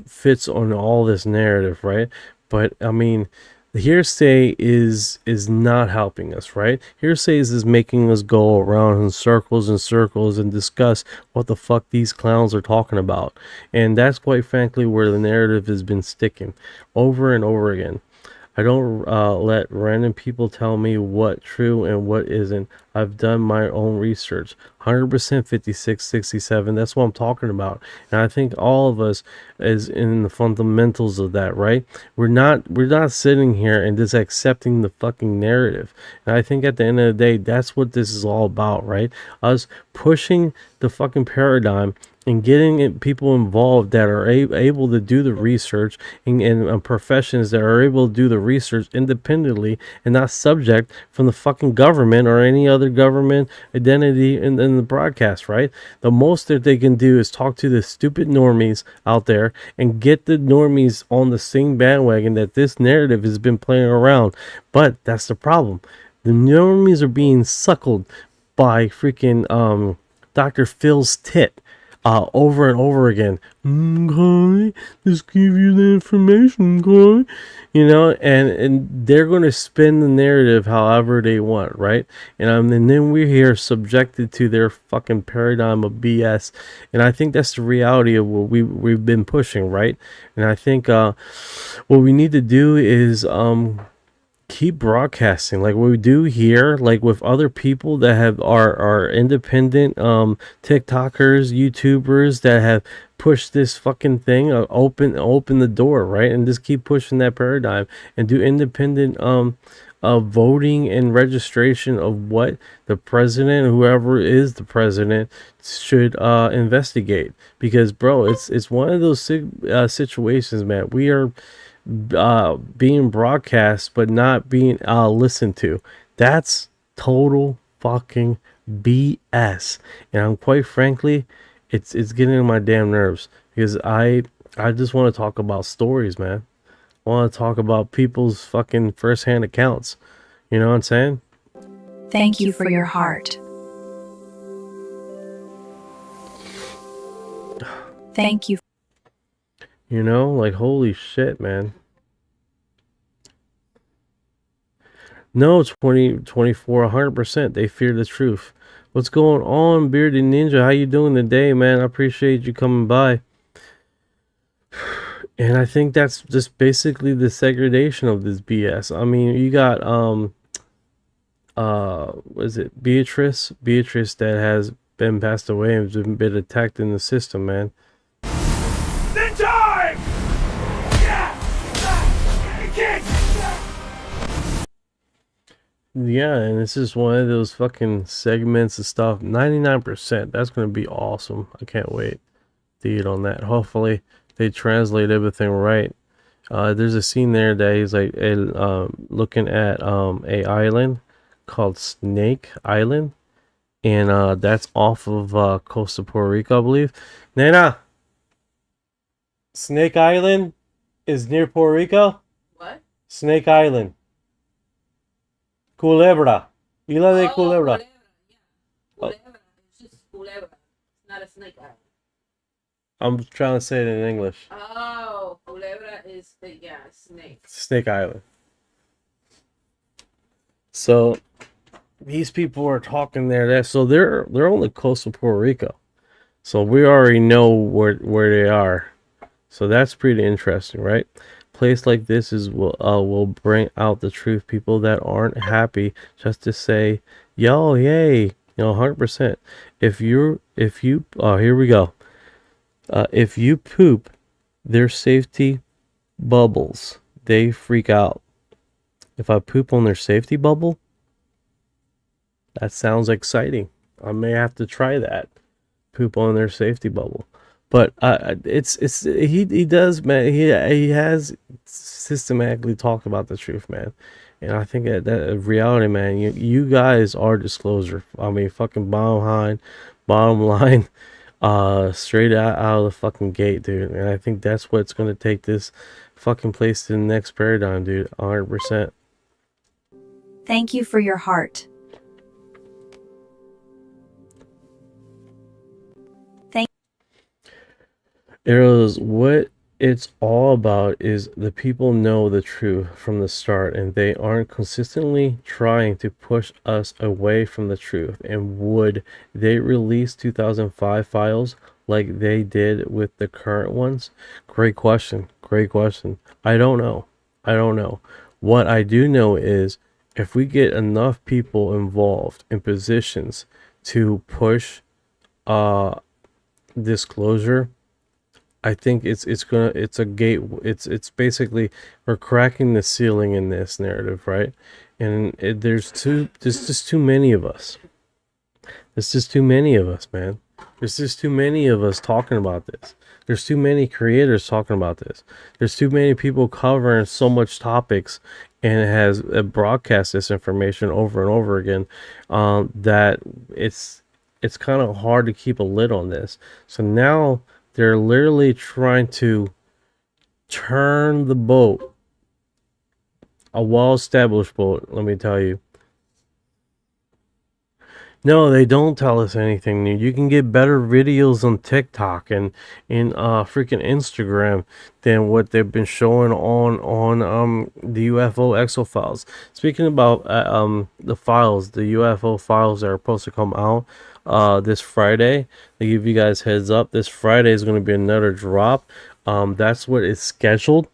fits on all this narrative, right? But I mean, the hearsay is not helping us, right? Hearsay is making us go around in circles and circles and discuss what the fuck these clowns are talking about. And that's quite frankly where the narrative has been sticking over and over again. I don't let random people tell me what true and what isn't. I've done my own research. 100% 56, 67. That's what I'm talking about. And I think all of us is in the fundamentals of that, right? We're not sitting here and just accepting the fucking narrative. And I think at the end of the day, that's what this is all about, right? Us pushing the fucking paradigm and getting people involved that are able to do the research and professions that are able to do the research independently and not subject from the fucking government or any other government identity in the broadcast, right? The most that they can do is talk to the stupid normies out there and get the normies on the same bandwagon that this narrative has been playing around. But that's the problem. The normies are being suckled by freaking Dr. Phil's tit. Over and over again. Okay, just give you the information, okay? You know, and they're going to spin the narrative however they want, right? And then we're here subjected to their fucking paradigm of BS. And I think that's the reality of what we've been pushing, right? And I think what we need to do is keep broadcasting like we do here, like with other people that are independent TikTokers, YouTubers that have pushed this fucking thing, open the door, right? And just keep pushing that paradigm and do independent voting and registration of what the president, whoever is the president, should investigate. Because, bro, it's one of those situations, man. We are being broadcast but not being listened to. That's total fucking BS. And I'm quite frankly, it's getting on my damn nerves, because I just want to talk about stories, man. I want to talk about people's fucking first-hand accounts. You know what I'm saying? Thank you for your heart. Thank you. You know, like, holy shit, man. No, 2024, 100%. They fear the truth. What's going on, Bearded Ninja? How you doing today, man? I appreciate you coming by. And I think that's just basically the segregation of this BS. I mean, you got what is it, Beatrice that has been passed away and has been attacked in the system, man. Then time! Yeah, and this is one of those fucking segments of stuff. 99%. That's going to be awesome. I can't wait to eat on that. Hopefully they translate everything right. There's a scene there that he's like looking at a island called Snake Island, and that's off of coast of Puerto Rico, I believe. Nana, Snake Island is near Puerto Rico. What? Snake Island. Culebra. Isla de Culebra. Culebra, yeah. Culebra. It's just Culebra. It's not a snake island. I'm trying to say it in English. Oh, Culebra is yeah, snake. Snake Island. So these people are talking there. So they're on the coast of Puerto Rico. So we already know where they are. So that's pretty interesting, right? Place like this will bring out the truth. People that aren't happy just to say, yo, yay, you know, 100%. If you here we go. If you poop their safety bubbles, they freak out. If I poop on their safety bubble, that sounds exciting. I may have to try that. Poop on their safety bubble. But he does, man. He has systematically talked about the truth, man. And I think that reality, man, you guys are disclosure. I mean, fucking bottom line, straight out of the fucking gate, dude. And I think that's what's gonna take this fucking place to the next paradigm, dude. 100%. Thank you for your heart. Arrows, what it's all about is the people know the truth from the start, and they aren't consistently trying to push us away from the truth. And would they release 2005 files like they did with the current ones? Great question. Great question. I don't know. What I do know is if we get enough people involved in positions to push disclosure, I think it's a gate. It's basically we're cracking the ceiling in this narrative, right? And there's just too many of us. There's just too many of us, man. There's just too many of us talking about this. There's too many creators talking about this. There's too many people covering so much topics and it has broadcast this information over and over again that it's kind of hard to keep a lid on this. So now they're literally trying to turn the boat, a well-established boat, let me tell you. No, they don't tell us anything new. You can get better videos on TikTok and in freaking Instagram than what they've been showing on the UFO exo files. Speaking about the files, the UFO files that are supposed to come out this Friday, they give you guys heads up. This Friday is going to be another drop. That's what is scheduled.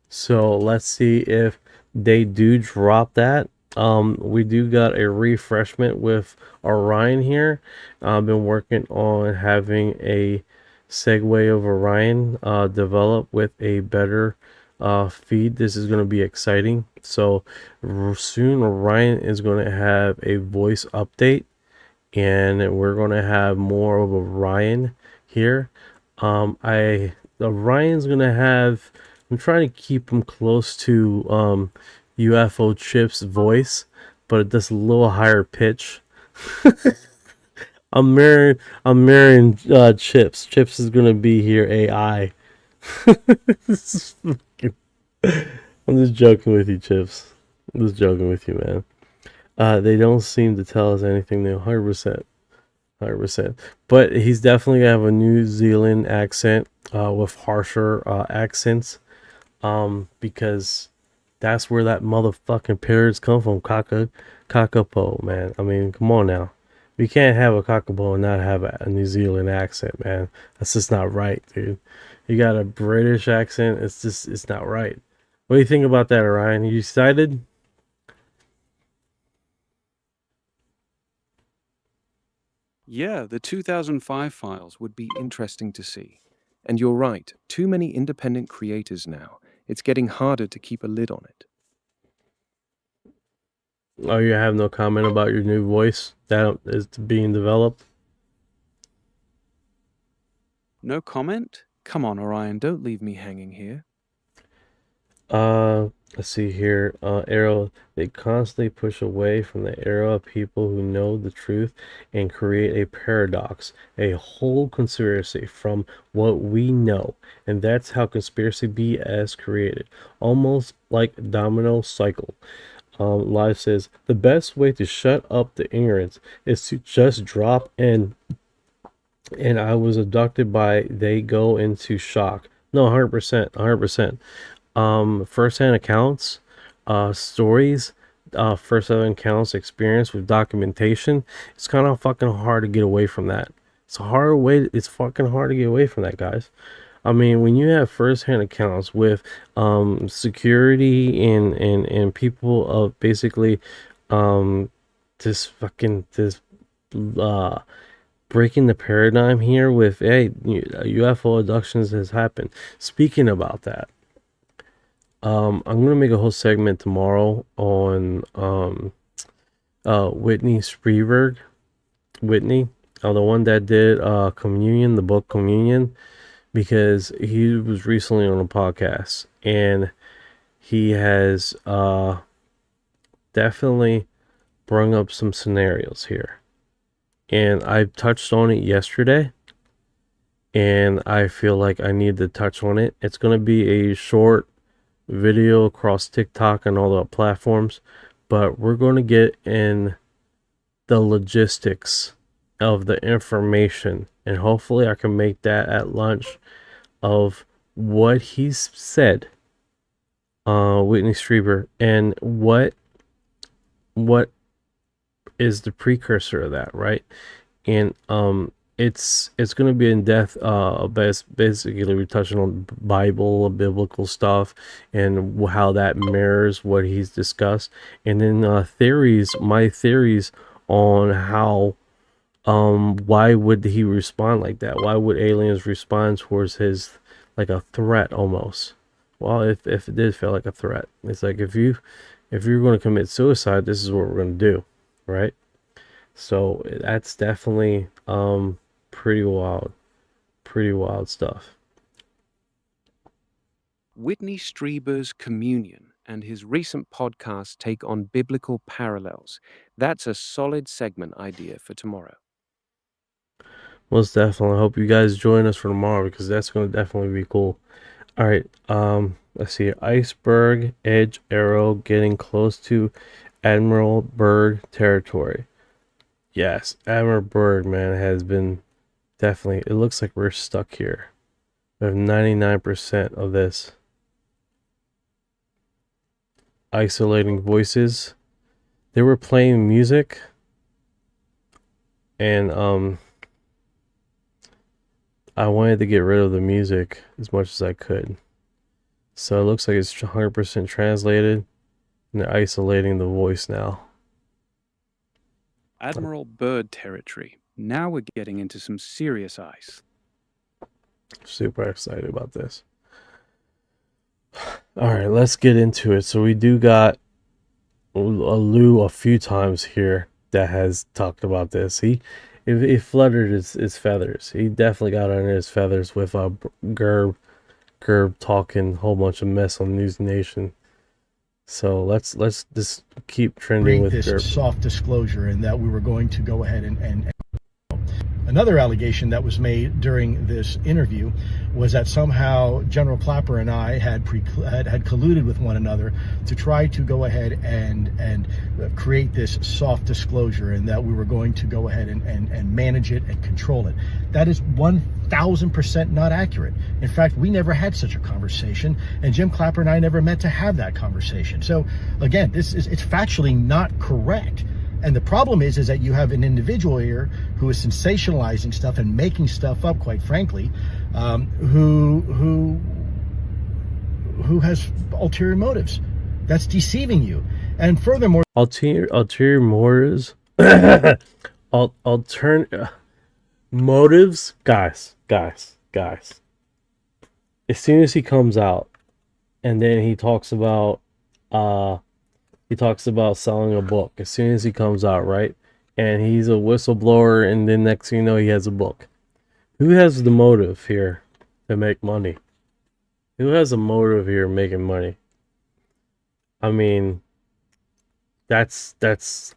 So let's see if they do drop that. We do got a refreshment with Orion here. I've been working on having a segue of Orion develop with a better feed. This is going to be exciting. So soon Orion is going to have a voice update, and we're going to have more of Orion here. Orion's going to have, I'm trying to keep him close to UFO Chip's voice, but it's a little higher pitch. I'm marrying Chips. Chips is gonna be here AI. I'm just joking with you, Chips. I'm just joking with you, man. They don't seem to tell us anything new. 100%. 100%. But he's definitely gonna have a New Zealand accent with harsher accents. Because that's where that motherfucking parrots come from. Kakapo, man. I mean, come on now. You can't have a kakapo and not have a New Zealand accent, man. That's just not right, dude. You got a British accent. It's not right. What do you think about that, Orion? You excited? Yeah, the 2005 files would be interesting to see. And you're right, too many independent creators now. It's getting harder to keep a lid on it. Oh, you have no comment about your new voice that is being developed? No comment? Come on, Orion, don't leave me hanging here. Let's see here. Arrow, they constantly push away from the era of people who know the truth and create a paradox, a whole conspiracy from what we know. And that's how conspiracy BS created, almost like a domino cycle. Live says, the best way to shut up the ignorance is to just drop in. And I was abducted by, they go into shock. No, 100%, 100%. First-hand accounts, stories, first-hand accounts, experience with documentation. It's kind of fucking hard to get away from that. It's fucking hard to get away from that, guys. I mean, when you have first-hand accounts with security and people of basically this breaking the paradigm here with, hey, UFO abductions has happened. Speaking about that, I'm gonna make a whole segment tomorrow on Whitley Strieber, the one that did Communion, the book Communion, because he was recently on a podcast and he has definitely brought up some scenarios here. And I touched on it yesterday, and I feel like I need to touch on it. It's going to be a short video across TikTok and all the platforms, but we're going to get in the logistics of the information, and hopefully I can make that at lunch of what he's said, Whitley Strieber, and what is the precursor of that, right? And it's going to be in depth. Basically, we're touching on biblical stuff and how that mirrors what he's discussed, and then my theories on how why would he respond like that? Why would aliens respond towards his, like a threat almost? Well, if it did feel like a threat, it's like if you're going to commit suicide, this is what we're going to do. Right? So that's definitely pretty wild stuff. Whitley Strieber's Communion and his recent podcast take on biblical parallels. That's a solid segment idea for tomorrow. Most definitely. I hope you guys join us for tomorrow, because that's going to definitely be cool. All right. Let's see. Iceberg Edge Arrow getting close to Admiral Byrd territory. Yes, Admiral Byrd, man, has been definitely. It looks like we're stuck here. We have 99% of this. Isolating voices. They were playing music, and I wanted to get rid of the music as much as I could. So it looks like it's 100% translated, and they're isolating the voice now. Admiral Byrd territory. Now we're getting into some serious ice. Super excited about this. All right, let's get into it. So we do got Lou a few times here that has talked about this. He fluttered his feathers. He definitely got under his feathers with Gerb talking a whole bunch of mess on News Nation. So let's just keep trending with this Gerb. soft disclosure and that we were going to go ahead and another allegation that was made during this interview was that somehow General Clapper and I had colluded with one another to try to go ahead and create this soft disclosure, and that we were going to go ahead and manage it and control it. That is 1,000% not accurate. In fact, we never had such a conversation, and Jim Clapper and I never meant to have that conversation. So again, it's factually not correct. And the problem is that you have an individual here who is sensationalizing stuff and making stuff up, quite frankly, who has ulterior motives. That's deceiving you. And furthermore, ulterior motives, motives, guys. As soon as he comes out, and then he talks about selling a book as soon as he comes out, right? And he's a whistleblower, and then next thing you know, he has a book. Who has the motive here to make money? Who has a motive here making money? I mean, that's just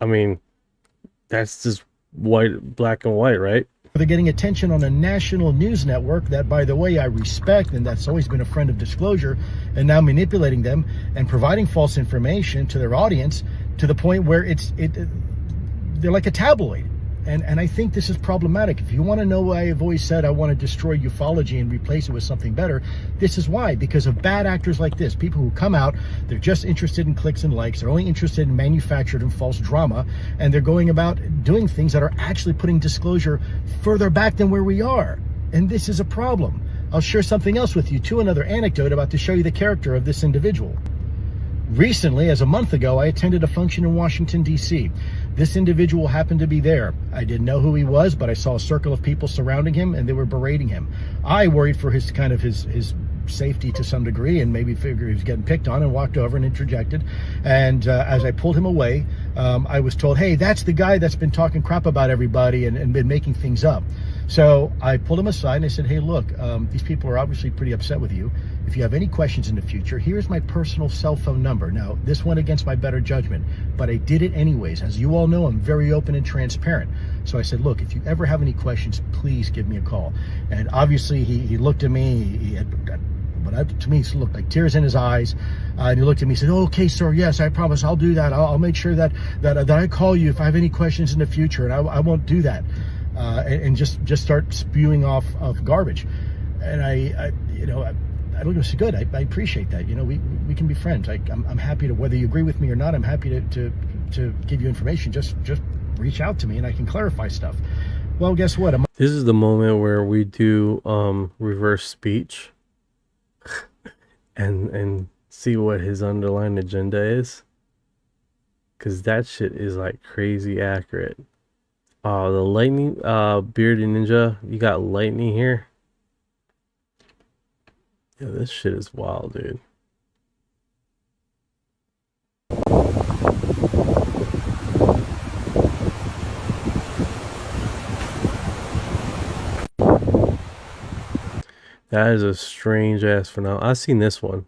black and white, right? they're getting attention on a national news network that, by the way, I respect, and that's always been a friend of disclosure, and now manipulating them and providing false information to their audience to the point where they're like a tabloid. And I think this is problematic. If you want to know why I've always said I want to destroy ufology and replace it with something better, this is why. Because of bad actors like this, people who come out, they're just interested in clicks and likes, they're only interested in manufactured and false drama, and they're going about doing things that are actually putting disclosure further back than where we are. And this is a problem. I'll share something else with you too, another anecdote about to show you the character of this individual. Recently, as a month ago, I attended a function in Washington, D.C. This individual happened to be there. I didn't know who he was, but I saw a circle of people surrounding him, and they were berating him. I worried for his safety to some degree, and maybe figured he was getting picked on, and walked over and interjected. And as I pulled him away, I was told, hey, that's the guy that's been talking crap about everybody and been making things up. So I pulled him aside and I said, hey, look, these people are obviously pretty upset with you. If you have any questions in the future, here's my personal cell phone number. Now, this went against my better judgment, but I did it anyways. As you all know, I'm very open and transparent. So I said, look, if you ever have any questions, please give me a call. And obviously he looked at me, to me, it looked like tears in his eyes. And he looked at me and said, oh, okay, sir, yes, I promise I'll do that. I'll make sure that I call you if I have any questions in the future, and I won't do that. And just start spewing off of garbage. And I look and say, good, I appreciate that. You know, we can be friends. I'm happy to, whether you agree with me or not, I'm happy to give you information. Just reach out to me and I can clarify stuff. Well, guess what? This is the moment where we do reverse speech and see what his underlying agenda is. Because that shit is like crazy accurate. The lightning, bearded ninja, you got lightning here. Yeah, this shit is wild, dude. That is a strange ass phenomenon. I've seen this one.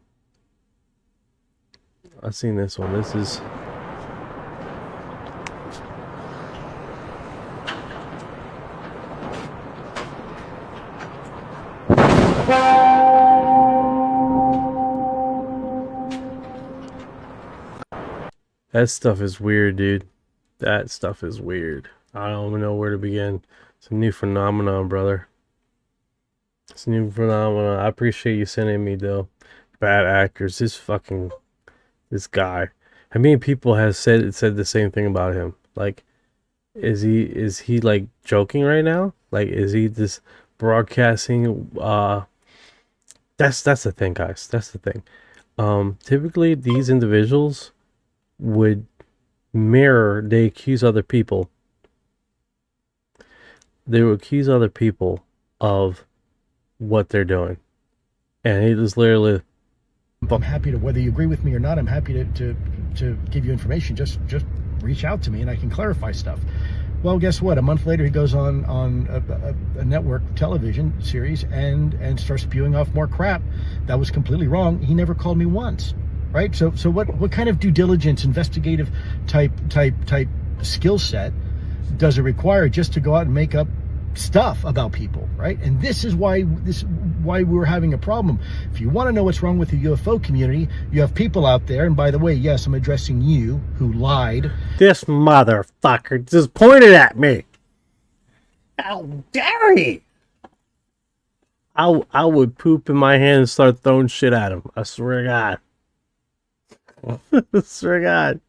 This is... That stuff is weird, dude. That stuff is weird. I don't even know where to begin. It's a new phenomenon, brother. It's a new phenomenon. I appreciate you sending me, though. Bad actors. This guy. How many people have said the same thing about him? Like, is he like joking right now? Like, is he just broadcasting? That's the thing, guys. That's the thing. Typically, these individuals would they accuse other people. They would accuse other people of what they're doing. And he just literally I'm happy to, whether you agree with me or not, I'm happy to give you information. Just reach out to me and I can clarify stuff. Well, guess what? A month later, he goes on a network television series and starts spewing off more crap that was completely wrong. He never called me once, right? So what kind of due diligence, investigative type skill set does it require just to go out and make up stuff about people, right? And this is why we're having a problem. If you want to know what's wrong with the UFO community, you have people out there, and by the way, yes, I'm addressing you, who lied. This motherfucker just pointed at me. How dare he? I would poop in my hand and start throwing shit at him. I swear to God. I swear to God.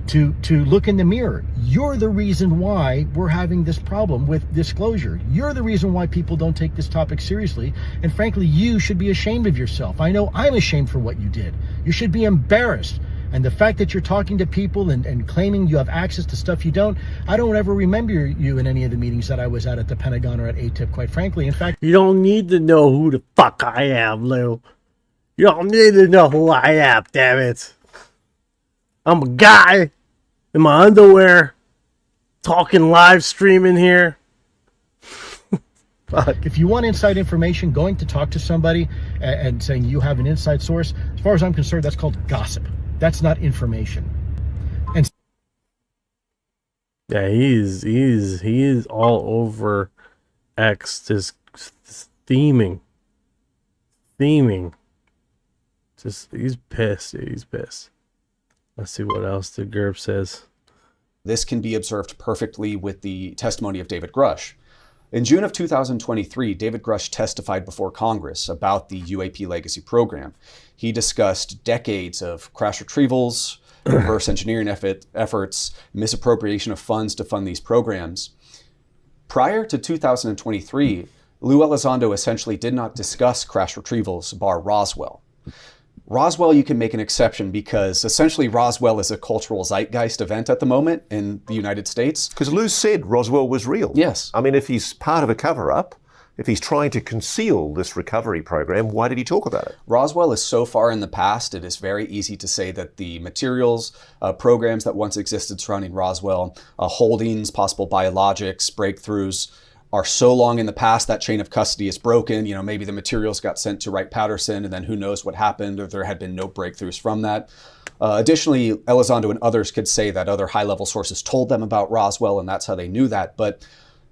To look in the mirror. You're the reason why we're having this problem with disclosure. You're the reason why people don't take this topic seriously. And frankly, you should be ashamed of yourself. I know I'm ashamed for what you did. You should be embarrassed. And the fact that you're talking to people and claiming you have access to stuff you don't, I don't ever remember you in any of the meetings that I was at the Pentagon or at ATIP, quite frankly. In fact, you don't need to know who the fuck I am, Lou. You don't need to know who I am, damn it. I'm a guy in my underwear talking live streaming here. Fuck. If you want inside information, going to talk to somebody and saying you have an inside source, as far as I'm concerned, that's called gossip. That's not information. And yeah, he is all over X, just theming. Just he's pissed, dude. He's pissed. Let's see what else the Gerb says. This can be observed perfectly with the testimony of David Grush. In June of 2023, David Grush testified before Congress about the UAP legacy program. He discussed decades of crash retrievals, reverse engineering efforts, misappropriation of funds to fund these programs. Prior to 2023, Lou Elizondo essentially did not discuss crash retrievals, bar Roswell. Roswell, you can make an exception because essentially Roswell is a cultural zeitgeist event at the moment in the United States. Because Lou said Roswell was real. Yes. I mean, if he's part of a cover-up, if he's trying to conceal this recovery program, why did he talk about it? Roswell is so far in the past, it is very easy to say that the materials, programs that once existed surrounding Roswell, holdings, possible biologics, breakthroughs, are so long in the past that chain of custody is broken. You know, maybe the materials got sent to Wright-Patterson and then who knows what happened, or there had been no breakthroughs from that. Additionally, Elizondo and others could say that other high-level sources told them about Roswell and that's how they knew that. But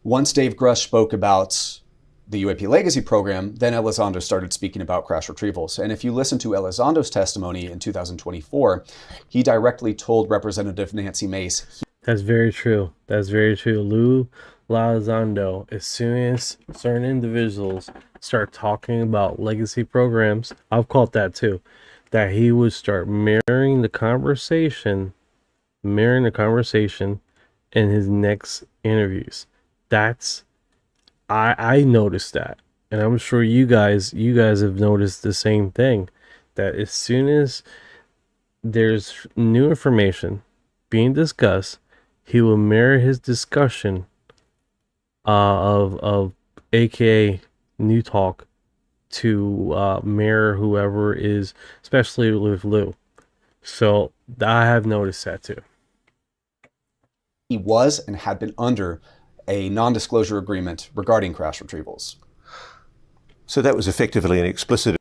once Dave Grush spoke about the UAP legacy program, then Elizondo started speaking about crash retrievals. And if you listen to Elizondo's testimony in 2024, he directly told Representative Nancy Mace. That's very true. That's very true. Lou Elizondo, as soon as certain individuals start talking about legacy programs, I've called that too, that he would start mirroring the conversation in his next interviews. That's, I noticed that, and I'm sure you guys have noticed the same thing, that as soon as there's new information being discussed, he will mirror his discussion of AKA New Talk to mirror whoever is, especially with Lou. So I have noticed that too. He was and had been under a non-disclosure agreement regarding crash retrievals. So that was effectively an explicit.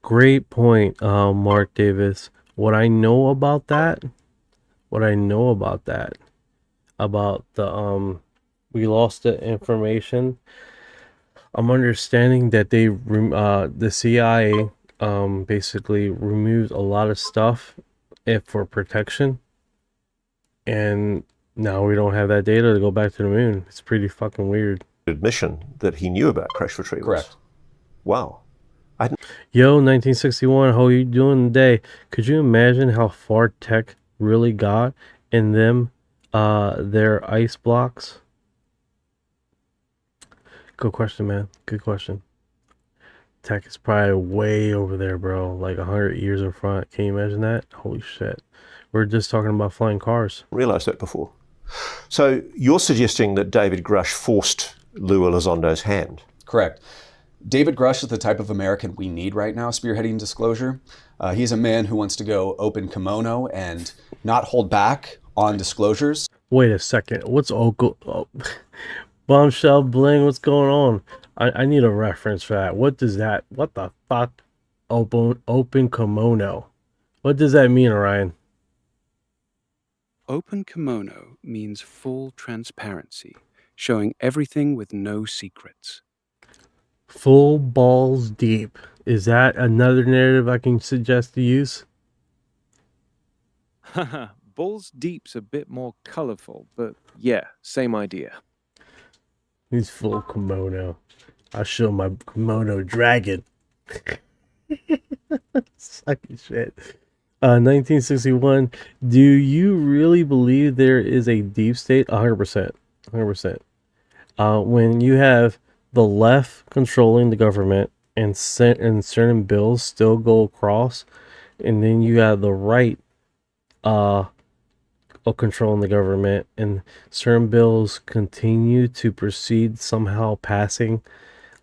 Great point, Mark Davis. What I know about that, about the we lost the information. I'm understanding that they the CIA basically removed a lot of stuff for protection, and now we don't have that data to go back to the moon. It's pretty fucking weird. Admission that he knew about crash retrievals. Correct. Wow. Yo, 1961, how you doing today? Could you imagine how far tech really got in them, their ice blocks? Good question, man. Good question. Tech is probably way over there, bro. Like 100 years in front. Can you imagine that? Holy shit. We're just talking about flying cars. Realized that before. So you're suggesting that David Grush forced Lou Elizondo's hand? Correct. David Grush is the type of American we need right now spearheading disclosure. He's a man who wants to go open kimono and not hold back on disclosures. Wait a second. What's Bombshell Bling? What's going on? I need a reference for that. What does that? What the fuck? Open kimono. What does that mean, Orion? Open kimono means full transparency, showing everything with no secrets. Full balls deep. Is that another narrative I can suggest to use? Haha, balls deep's a bit more colorful, but yeah, same idea. He's full kimono. I'll show my kimono dragon. Sucky shit. 1961. Do you really believe there is a deep state? 100%. 100%. When you have the left controlling the government and certain bills still go across, and then you have the right controlling the government and certain bills continue to proceed somehow passing,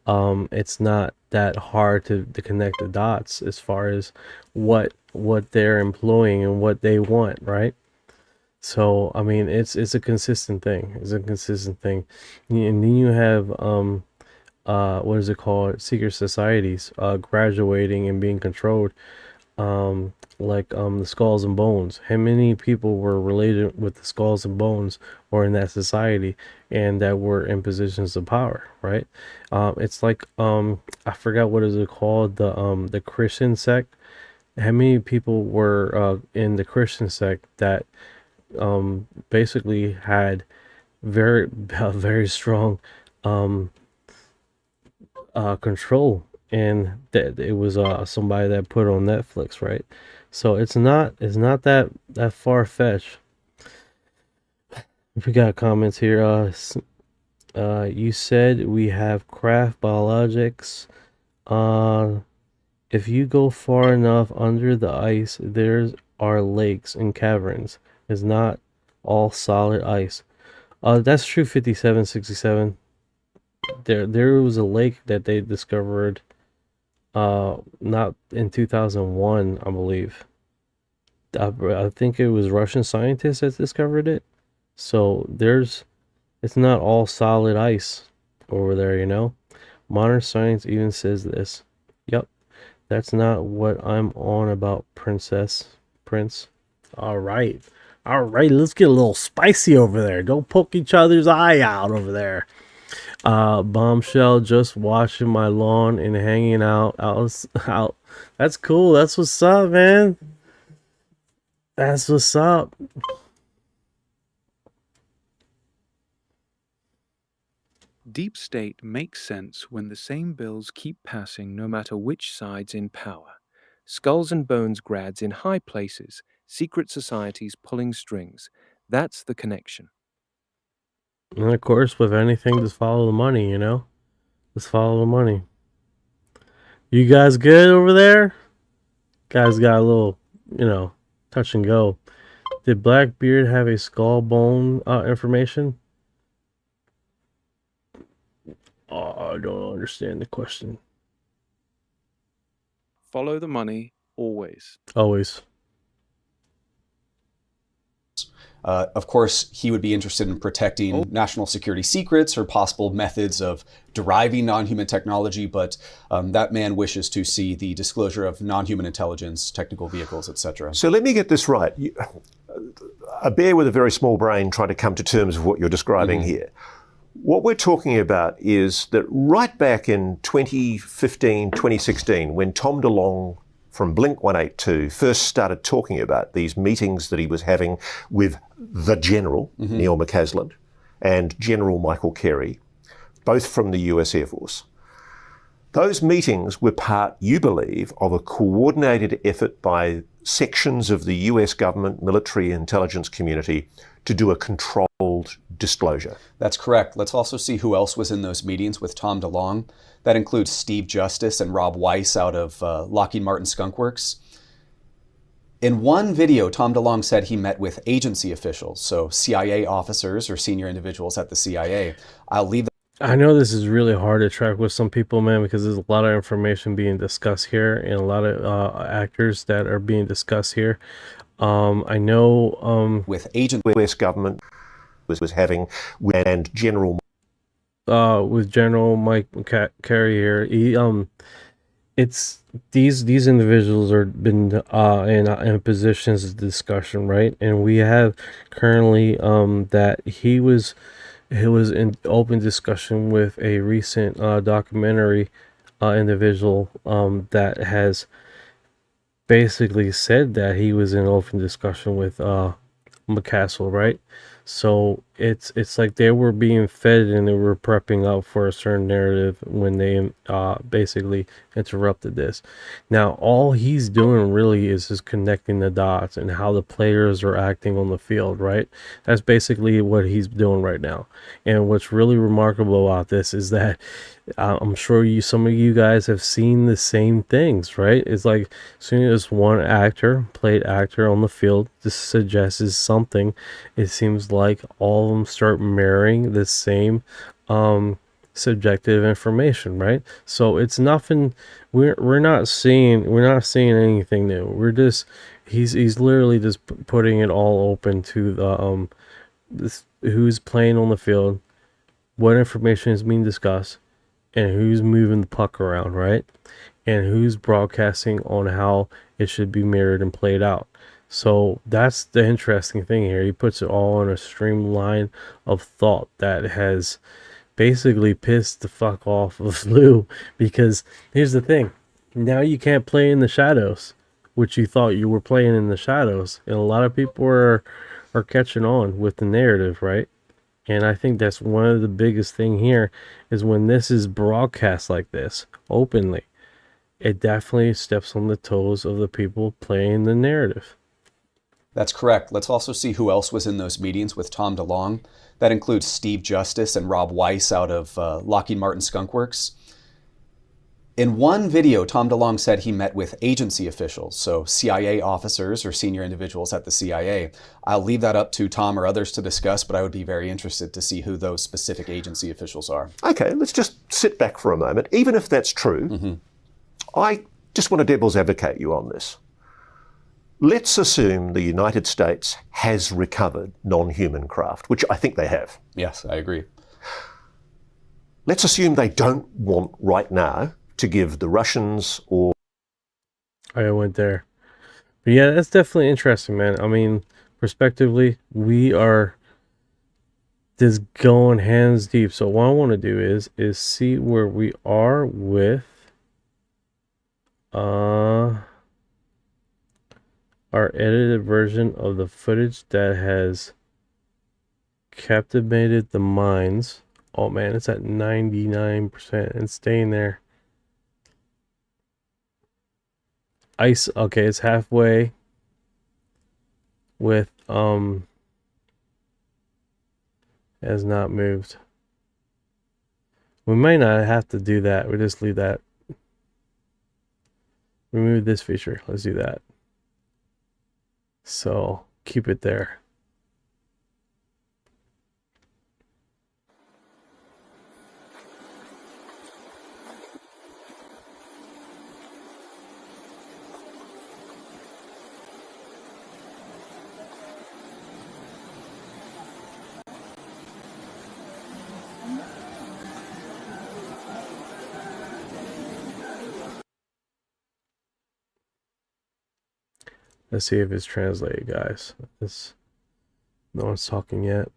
it's not that hard to connect the dots as far as what they're employing and what they want, right? So I mean, it's a consistent thing. It's a consistent thing. And then you have what is it called? Secret societies graduating and being controlled, like the Skulls and Bones. How many people were related with the Skulls and Bones or in that society and that were in positions of power, right? It's like I forgot what is it called, the Christian sect. How many people were in the Christian sect that basically had very strong control, and that it was somebody that put on Netflix, right? So it's not that far-fetched. We got comments here. You said we have craft biologics. If you go far enough under the ice, there's are lakes and caverns. It's not all solid ice. That's true. 5767. There was a lake that they discovered not in 2001, I believe. I think it was Russian scientists that discovered it. So it's not all solid ice over there, you know. Modern science even says this. Yep, that's not what I'm on about, Prince. All right, let's get a little spicy over there. Don't poke each other's eye out over there. Bombshell, just watching my lawn and hanging out. That's cool. That's what's up, man. That's what's up. Deep state makes sense when the same bills keep passing no matter which side's in power. Skulls and Bones grads in high places, secret societies pulling strings. That's the connection. And of course, with anything, just follow the money, you know? Just follow the money. You guys good over there? Guys got a little, you know, touch and go. Did Blackbeard have a skull bone information? Oh, I don't understand the question. Follow the money, always. Always. Of course, he would be interested in protecting national security secrets or possible methods of deriving non-human technology, but that man wishes to see the disclosure of non-human intelligence, technical vehicles, etc. So let me get this right. A bear with a very small brain trying to come to terms with what you're describing here. What we're talking about is that right back in 2015, 2016, when Tom DeLonge from Blink 182 first started talking about these meetings that he was having with the General, Neil McCasland, and General Michael Carey, both from the US Air Force. Those meetings were part, you believe, of a coordinated effort by sections of the US government, military, intelligence community to do a controlled disclosure. That's correct. Let's also see who else was in those meetings with Tom DeLonge. That includes Steve Justice and Rob Weiss out of Lockheed Martin Skunk Works. In one video, Tom DeLonge said he met with agency officials, so CIA officers or senior individuals at the CIA. I'll leave I know this is really hard to track with some people, man, because there's a lot of information being discussed here and a lot of actors that are being discussed here. I know with agent US government was having and General with General Mike Carey here. He it's these individuals are been in positions of discussion, right? And we have currently that he was in open discussion with a recent documentary individual that has basically said that he was in open discussion with McCassell, right? So it's like they were being fed and they were prepping up for a certain narrative when they basically interrupted this. Now all he's doing really is just connecting the dots and how the players are acting on the field, right? That's basically what he's doing right now. And what's really remarkable about this is that I'm sure some of you guys have seen the same things, right? It's like as soon as one played actor on the field, this suggests something. It seems like all of them start mirroring the same subjective information, right? So it's nothing. We're not seeing anything new. We're just he's literally just putting it all open to the this who's playing on the field, what information is being discussed, and who's moving the puck around, right? And who's broadcasting on how it should be mirrored and played out. So that's the interesting thing here. He puts it all in a streamline of thought that has basically pissed the fuck off of Lou, because here's the thing. Now you can't play in the shadows, which you thought you were playing in the shadows. And a lot of people are catching on with the narrative, right? And I think that's one of the biggest thing here is when this is broadcast like this openly, it definitely steps on the toes of the people playing the narrative. That's correct. Let's also see who else was in those meetings with Tom DeLonge. That includes Steve Justice and Rob Weiss out of Lockheed Martin Skunk Works. In one video, Tom DeLonge said he met with agency officials, so CIA officers or senior individuals at the CIA. I'll leave that up to Tom or others to discuss, but I would be very interested to see who those specific agency officials are. Okay, let's just sit back for a moment. Even if that's true, I just want to devil's advocate you on this. Let's assume the United States has recovered non-human craft, which I think they have. Yes, I agree. Let's assume they don't want right now to give the Russians or... I went there. But yeah, that's definitely interesting, man. I mean, respectively, we are just going hands deep. So what I want to do is see where we are with our edited version of the footage that has captivated the minds. Oh man, it's at 99% and staying there. Ice, okay, it's halfway with has not moved. We might not have to do that. We just leave that. Remove this feature. Let's do that. So keep it there. Let's see if it's translated, guys. No one's talking yet.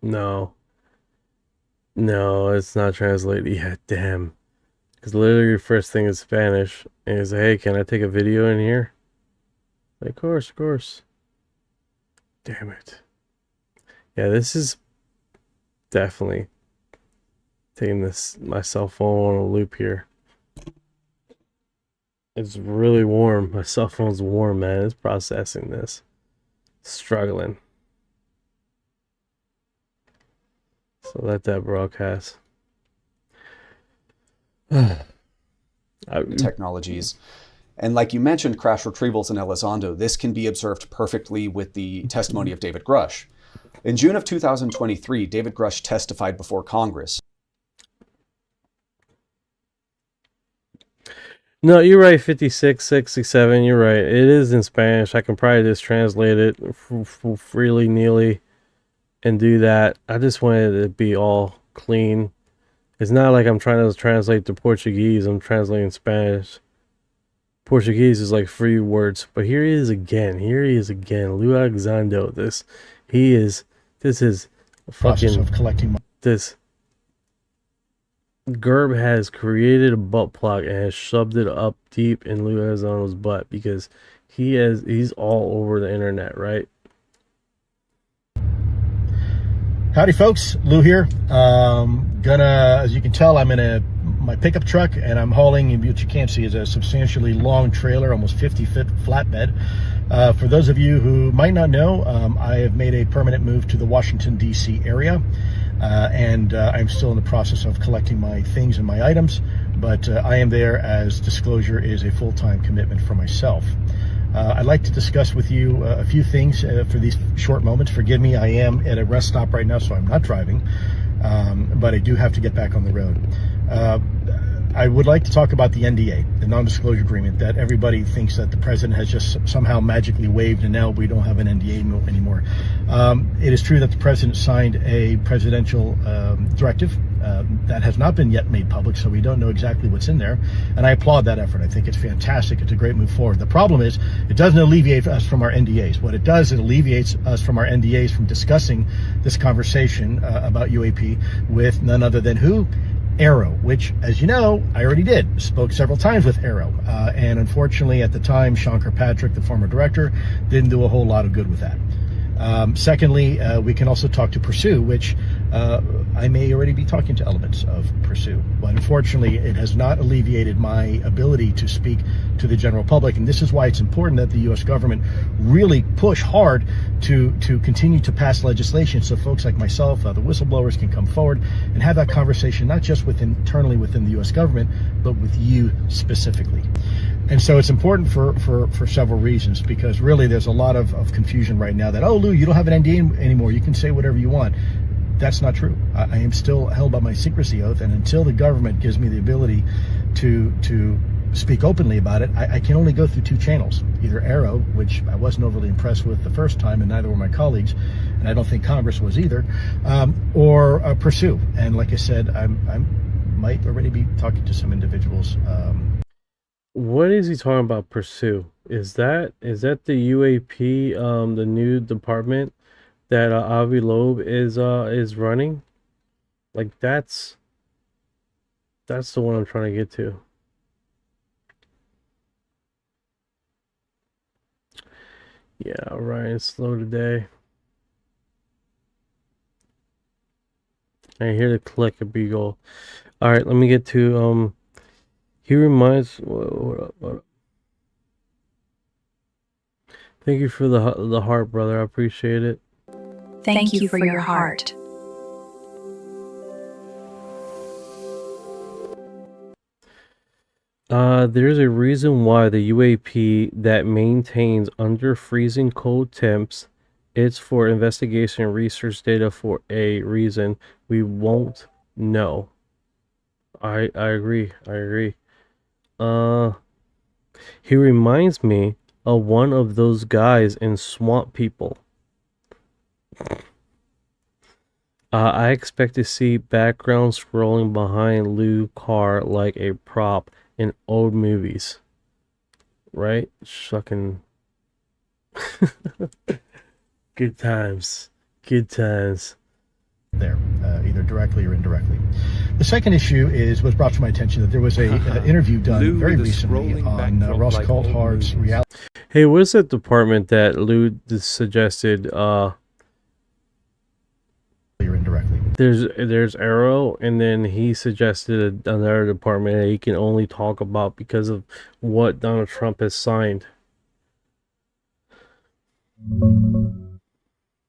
No. No, it's not translated yet. Damn. Because literally your first thing is Spanish. And it's, hey, can I take a video in here? Like, of course, of course. Damn it. Yeah, this is definitely taking my cell phone on a loop here. It's really warm. My cell phone's warm, man. It's processing this. Struggling. So let that broadcast. Technologies. And like you mentioned, crash retrievals in Elizondo, this can be observed perfectly with the testimony of David Grush. In June of 2023, David Grush testified before Congress. No, you're right, 56, 67, you're right. It is in Spanish. I can probably just translate it freely, nearly, and do that. I just wanted it to be all clean. It's not like I'm trying to translate to Portuguese. I'm translating Spanish. Portuguese is like 3 words. But here he is again. Here he is again. Lou Alexandro. This is fucking of collecting this. Gerb has created a butt plug and has shoved it up deep in Lou Alexandro's butt because he's all over the internet, right? Howdy folks, Lou here. As you can tell, I'm in my pickup truck and I'm hauling, what you can't see is a substantially long trailer, almost 50-foot flatbed. For those of you who might not know, I have made a permanent move to the Washington, D.C. area. And I'm still in the process of collecting my things and my items, but I am there as disclosure is a full-time commitment for myself. I'd like to discuss with you a few things for these short moments. Forgive me, I am at a rest stop right now, so I'm not driving, but I do have to get back on the road. I would like to talk about the NDA, the non-disclosure agreement, that everybody thinks that the president has just somehow magically waived and now we don't have an NDA anymore. It is true that the president signed a presidential directive that has not been yet made public, so we don't know exactly what's in there. And I applaud that effort. I think it's fantastic. It's a great move forward. The problem is it doesn't alleviate us from our NDAs. What it does, it alleviates us from our NDAs from discussing this conversation about UAP with none other than who? Arrow, which, as you know, I already did. Spoke several times with Arrow. And unfortunately, at the time, Sean Kirkpatrick, the former director, didn't do a whole lot of good with that. Secondly, we can also talk to Pursue, which I may already be talking to elements of Pursue. But unfortunately, it has not alleviated my ability to speak to the general public. And this is why it's important that the U.S. government really push hard to continue to pass legislation so folks like myself, the whistleblowers, can come forward and have that conversation, not just internally within the U.S. government, but with you specifically. And so it's important for several reasons, because really there's a lot of confusion right now that, oh, Lou, you don't have an NDA anymore. You can say whatever you want. That's not true. I am still held by my secrecy oath, and until the government gives me the ability to speak openly about it, I can only go through 2 channels, either Arrow, which I wasn't overly impressed with the first time, and neither were my colleagues, and I don't think Congress was either, or Pursue. And like I said, I might already be talking to some individuals. What is he talking about? Pursue? Is that the UAP, the new department that Avi Loeb is running? Like that's the one I'm trying to get to. Yeah, Orion slow today. I hear the click of Beagle. All right, let me get to he reminds. What up? Thank you for the heart, brother. I appreciate it. Thank you for your heart. There's a reason why the UAP that maintains under freezing cold temps. It's for investigation and research data for a reason we won't know. I agree. He reminds me of one of those guys in Swamp People. I expect to see background scrolling behind Lou car like a prop in old movies. Right? Shucking. Good times. There, either directly or indirectly. The second issue was brought to my attention that there was a interview done very recently on Ross Coulthard's reality. Hey, what's that department that Lou suggested? Indirectly. There's Arrow, and then he suggested another department that he can only talk about because of what Donald Trump has signed.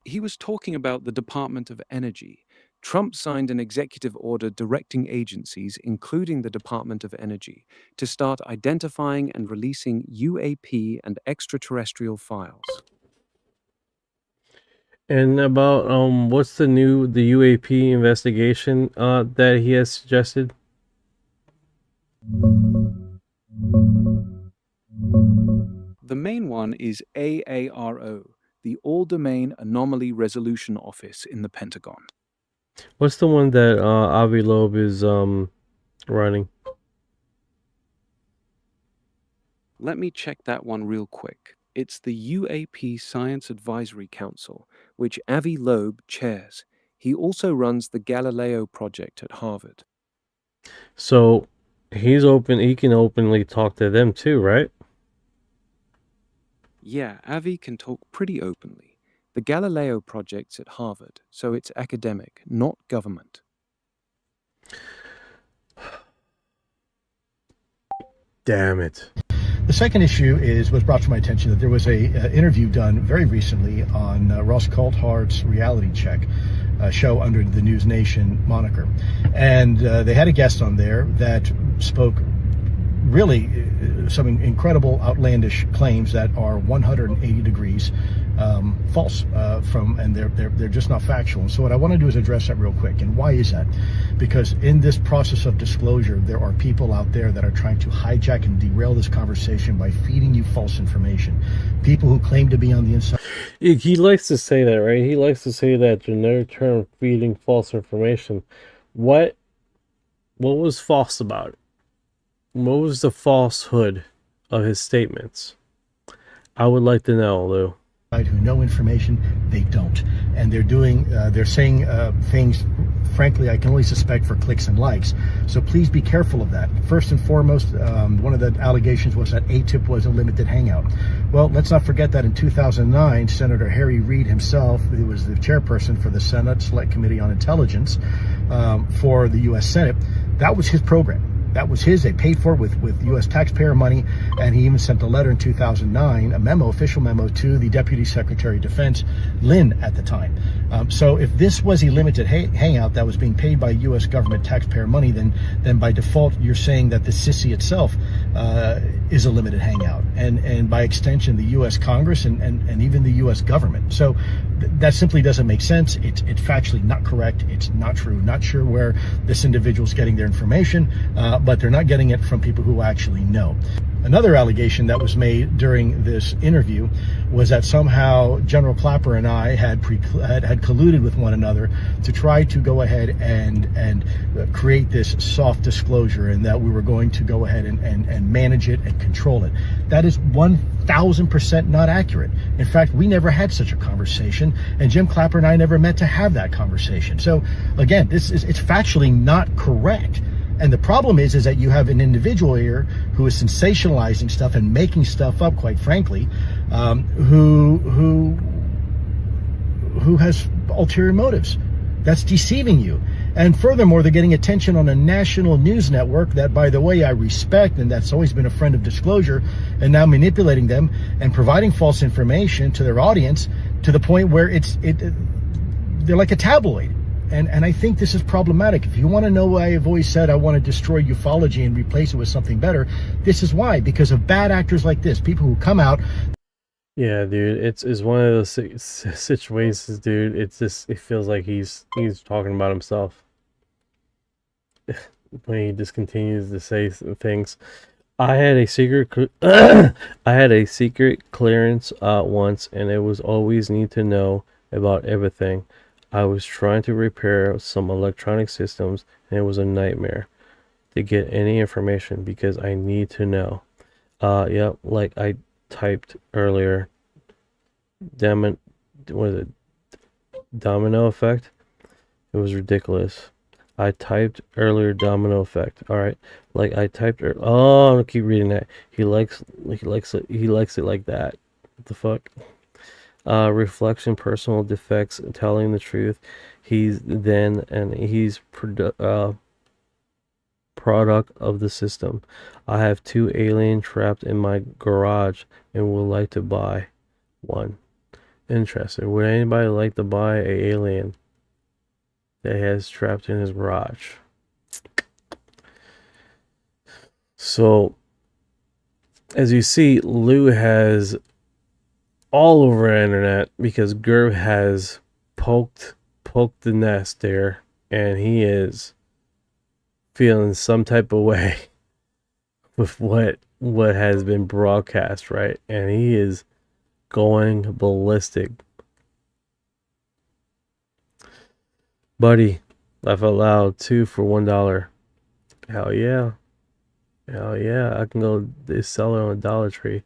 He was talking about the Department of Energy, Trump signed an executive order directing agencies, including the Department of Energy, to start identifying and releasing UAP and extraterrestrial files. And about what's the UAP investigation that he has suggested? The main one is AARO, the All-Domain Anomaly Resolution Office in the Pentagon. What's the one that Avi Loeb is running? Let me check that one real quick. It's the UAP Science Advisory Council, which Avi Loeb chairs. He also runs the Galileo Project at Harvard. So he can openly talk to them too, right? Yeah, Avi can talk pretty openly. The Galileo Project's at Harvard, so it's academic, not government. Damn it. The second issue was brought to my attention that there was a interview done very recently on Ross Coulthart's Reality Check show under the News Nation moniker. And they had a guest on there that spoke really some incredible outlandish claims that are 180 degrees false and they're just not factual. And so what I want to do is address that real quick. And why is that? Because in this process of disclosure, there are people out there that are trying to hijack and derail this conversation by feeding you false information. People who claim to be on the inside. He likes to say that, right? He likes to say that generic term, feeding false information. What was false about it? What was the falsehood of his statements? I would like to know, Lou. Who know information, they don't. And they're saying things, frankly, I can only suspect for clicks and likes. So please be careful of that. First and foremost, one of the allegations was that ATIP was a limited hangout. Well, let's not forget that in 2009, Senator Harry Reid himself, who was the chairperson for the Senate Select Committee on Intelligence for the U.S. Senate, that was his program. That was his. They paid for it with U.S. taxpayer money, and he even sent a letter in 2009, official memo to the Deputy Secretary of Defense, Lynn, at the time. So if this was a limited hangout that was being paid by U.S. government taxpayer money, then by default you're saying that the sissy itself is a limited hangout, and by extension the U.S. Congress and even the U.S. government. So that simply doesn't make sense. It's factually not correct. It's not true. Not sure where this individual's getting their information, but they're not getting it from people who actually know. Another allegation that was made during this interview was that somehow General Clapper and I had colluded with one another to try to go ahead and create this soft disclosure, and that we were going to go ahead and manage it and control it. That is 1,000% not accurate. In fact, we never had such a conversation, and Jim Clapper and I never met to have that conversation. So again, it's factually not correct. And the problem is that you have an individual here who is sensationalizing stuff and making stuff up, quite frankly, who has ulterior motives. That's deceiving you. And furthermore, they're getting attention on a national news network that, by the way, I respect, and that's always been a friend of disclosure, and now manipulating them and providing false information to their audience to the point where they're like a tabloid. And I think this is problematic. If you want to know why I've always said I want to destroy ufology and replace it with something better, this is why. Because of bad actors like this, people who come out. Yeah, dude, it's one of those situations, dude. It's just, it feels like he's talking about himself when he just continues to say things. I had a secret clearance once, and it was always need to know about everything. I was trying to repair some electronic systems, and it was a nightmare to get any information because I need to know. Yeah, like I typed earlier, domino effect? It was ridiculous. I typed earlier domino effect. All right, like I typed. Oh, I'm gonna keep reading that. He likes it like that. What the fuck? Reflection, personal defects, telling the truth. He's product of the system. I have 2 aliens trapped in my garage and would like to buy one. Interesting. Would anybody like to buy an alien? that he has trapped in his garage. So, as you see, Lou has all over the internet because Gerb has poked the nest there, and he is feeling some type of way with what has been broadcast, right? And he is going ballistic. Buddy, laugh out loud, 2 for $1. Hell yeah. Hell yeah, I can go sell it on Dollar Tree.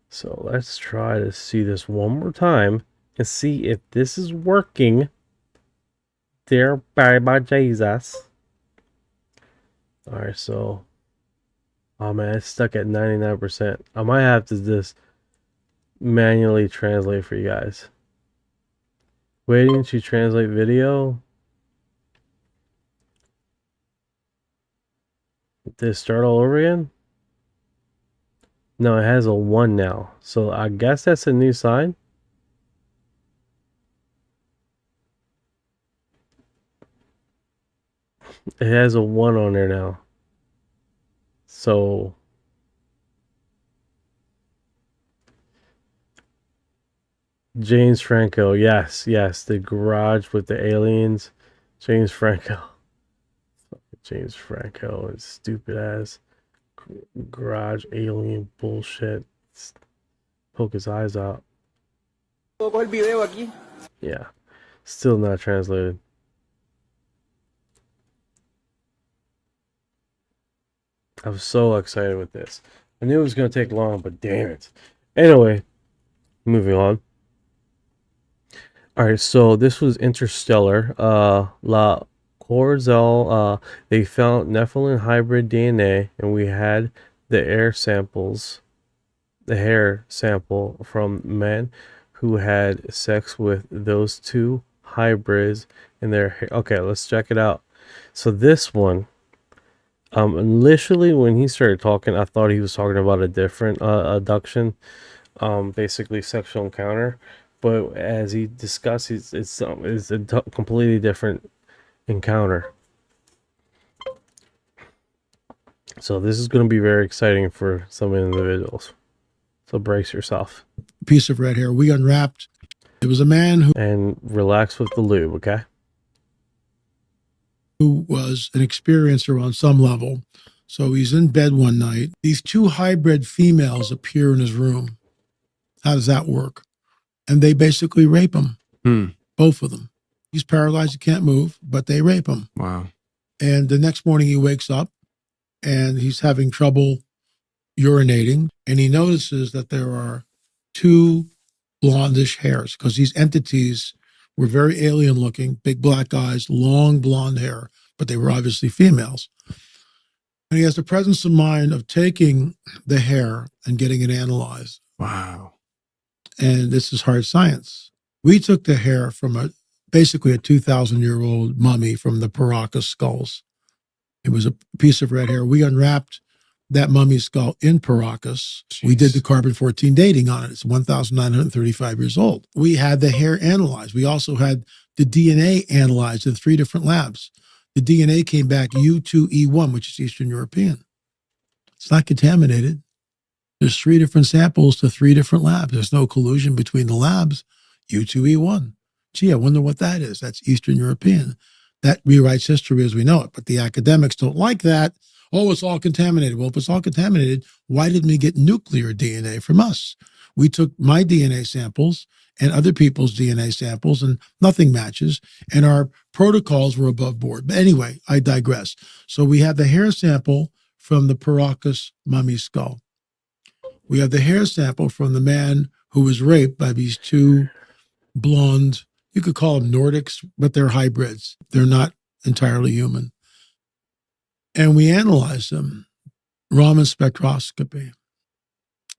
So let's try to see this one more time and see if this is working. There by Jesus. Alright, so oh man, it's stuck at 99%. I might have to just manually translate for you guys. Waiting to translate video. Did it start all over again? No, it has a 1 now. So I guess that's a new sign. It has a 1 on there now. So James Franco, yes, the garage with the aliens. James Franco. James Franco is stupid ass garage alien bullshit. Poke his eyes out. Yeah, still not translated. I was so excited with this. I knew it was going to take long, but damn it. Anyway, moving on. Alright, so this was Interstellar. La Corzel, they found Nephilim hybrid DNA, and we had the hair sample from men who had sex with those 2 hybrids in their hair. Okay, let's check it out. So this one, initially when he started talking, I thought he was talking about a different abduction, basically sexual encounter. But as he discussed, it's a completely different encounter. So this is going to be very exciting for some individuals. So brace yourself. Piece of red hair. We unwrapped. It was a man who... And relax with the lube, okay? Who was an experiencer on some level. So he's in bed one night. These 2 hybrid females appear in his room. How does that work? And they basically rape him. Both of them. He's paralyzed, he can't move, but they rape him. Wow. And the next morning he wakes up and he's having trouble urinating. And he notices that there are 2 blondish hairs because these entities were very alien looking, big black eyes, long blonde hair, but they were obviously females. And he has the presence of mind of taking the hair and getting it analyzed. Wow. And this is hard science. We took the hair from basically a 2,000-year-old mummy from the Paracas skulls. It was a piece of red hair. We unwrapped that mummy skull in Paracas. Jeez. We did the carbon-14 dating on it. It's 1,935 years old. We had the hair analyzed. We also had the DNA analyzed in 3 different labs. The DNA came back U2E1, which is Eastern European. It's not contaminated. There's 3 different samples to 3 different labs. There's no collusion between the labs. U2E1. Gee, I wonder what that is. That's Eastern European. That rewrites history as we know it. But the academics don't like that. Oh, it's all contaminated. Well, if it's all contaminated, why didn't we get nuclear DNA from us? We took my DNA samples and other people's DNA samples, and nothing matches. And our protocols were above board. But anyway, I digress. So we have the hair sample from the Paracas mummy skull. We have the hair sample from the man who was raped by these 2 blonde, you could call them Nordics, but they're hybrids. They're not entirely human. And we analyze them. Raman spectroscopy.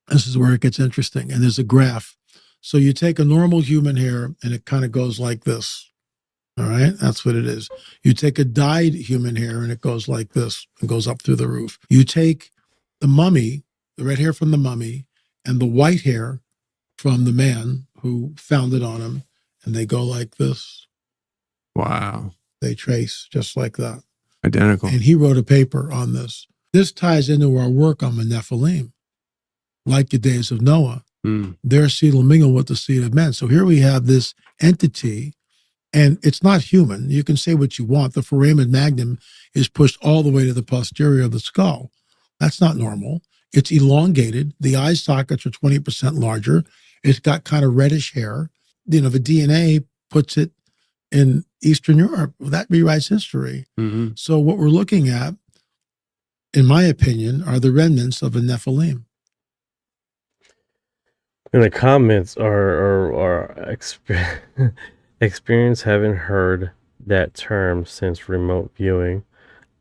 This is where it gets interesting. And there's a graph. So you take a normal human hair and it kind of goes like this. All right, that's what it is. You take a dyed human hair and it goes like this and goes up through the roof. You take the mummy, the red hair from the mummy, and the white hair from the man who found it on him, and they go like this. Wow. They trace just like that. Identical. And he wrote a paper on this. This ties into our work on the Nephilim, like the days of Noah. Their seed will mingle with the seed of men. So here we have this entity, and it's not human. You can say what you want. The foramen magnum is pushed all the way to the posterior of the skull. That's not normal. It's elongated. The eye sockets are 20% larger. It's got kind of reddish hair. The DNA puts it in Eastern Europe. That rewrites history. So what we're looking at, in my opinion, are the remnants of a Nephilim. In the comments are experience haven't heard that term since remote viewing.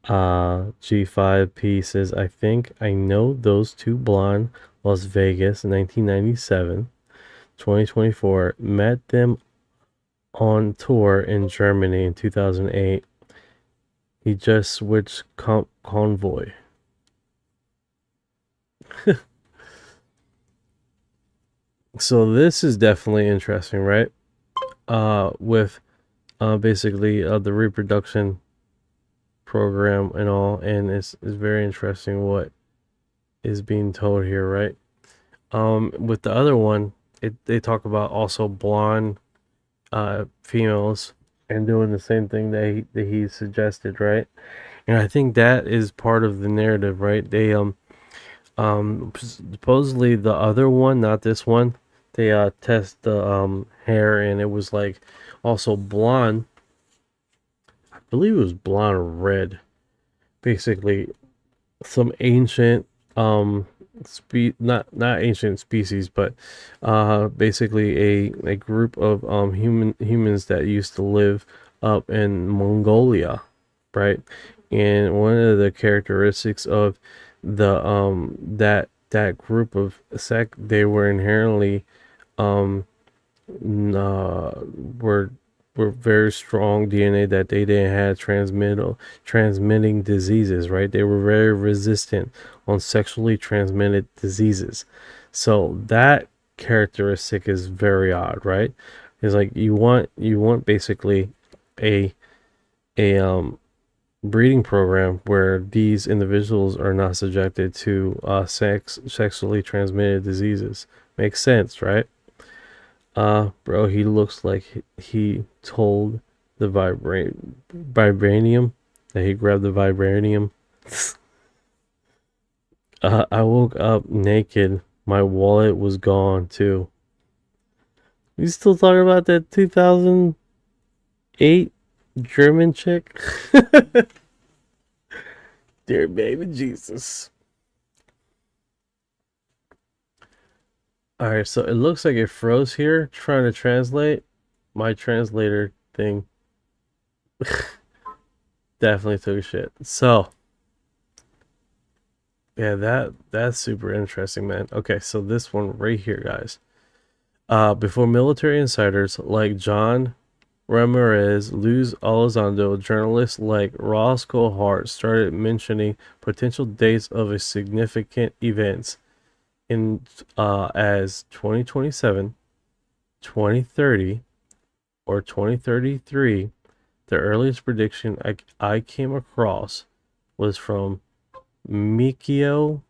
G5P says, I think I know those two blonde, Las Vegas, 1997, 2024. Met them on tour in Germany in 2008. He just switched convoy. So this is definitely interesting, right? With basically the reproduction program and all, and it's very interesting what is being told here, right? With the other one, they talk about also blonde females and doing the same thing that he suggested, right? And I think that is part of the narrative, right? They supposedly the other one, not this one, they test the hair, and it was like also blonde. I believe it was blonde or red. Basically, some ancient not ancient species, but basically a group of humans that used to live up in Mongolia, right? And one of the characteristics of the that group of they were inherently were very strong DNA that they didn't have transmitting diseases, right? They were very resistant on sexually transmitted diseases. So that characteristic is very odd, right? It's like you want basically a breeding program where these individuals are not subjected to sexually transmitted diseases. Makes sense, right? Bro, he looks like he told the vibranium that he grabbed the vibranium. I woke up naked. My wallet was gone too. You still talking about that 2008 German chick? Dear baby Jesus. Alright, so it looks like it froze here trying to translate. My translator thing definitely took shit. So yeah, that's super interesting, man. Okay, so this one right here, guys. Before military insiders like John Ramirez, Luz Elizondo, journalists like Roscoe Hart started mentioning potential dates of a significant events in as 2027, 2030, or 2033. The earliest prediction I came across was from Mikio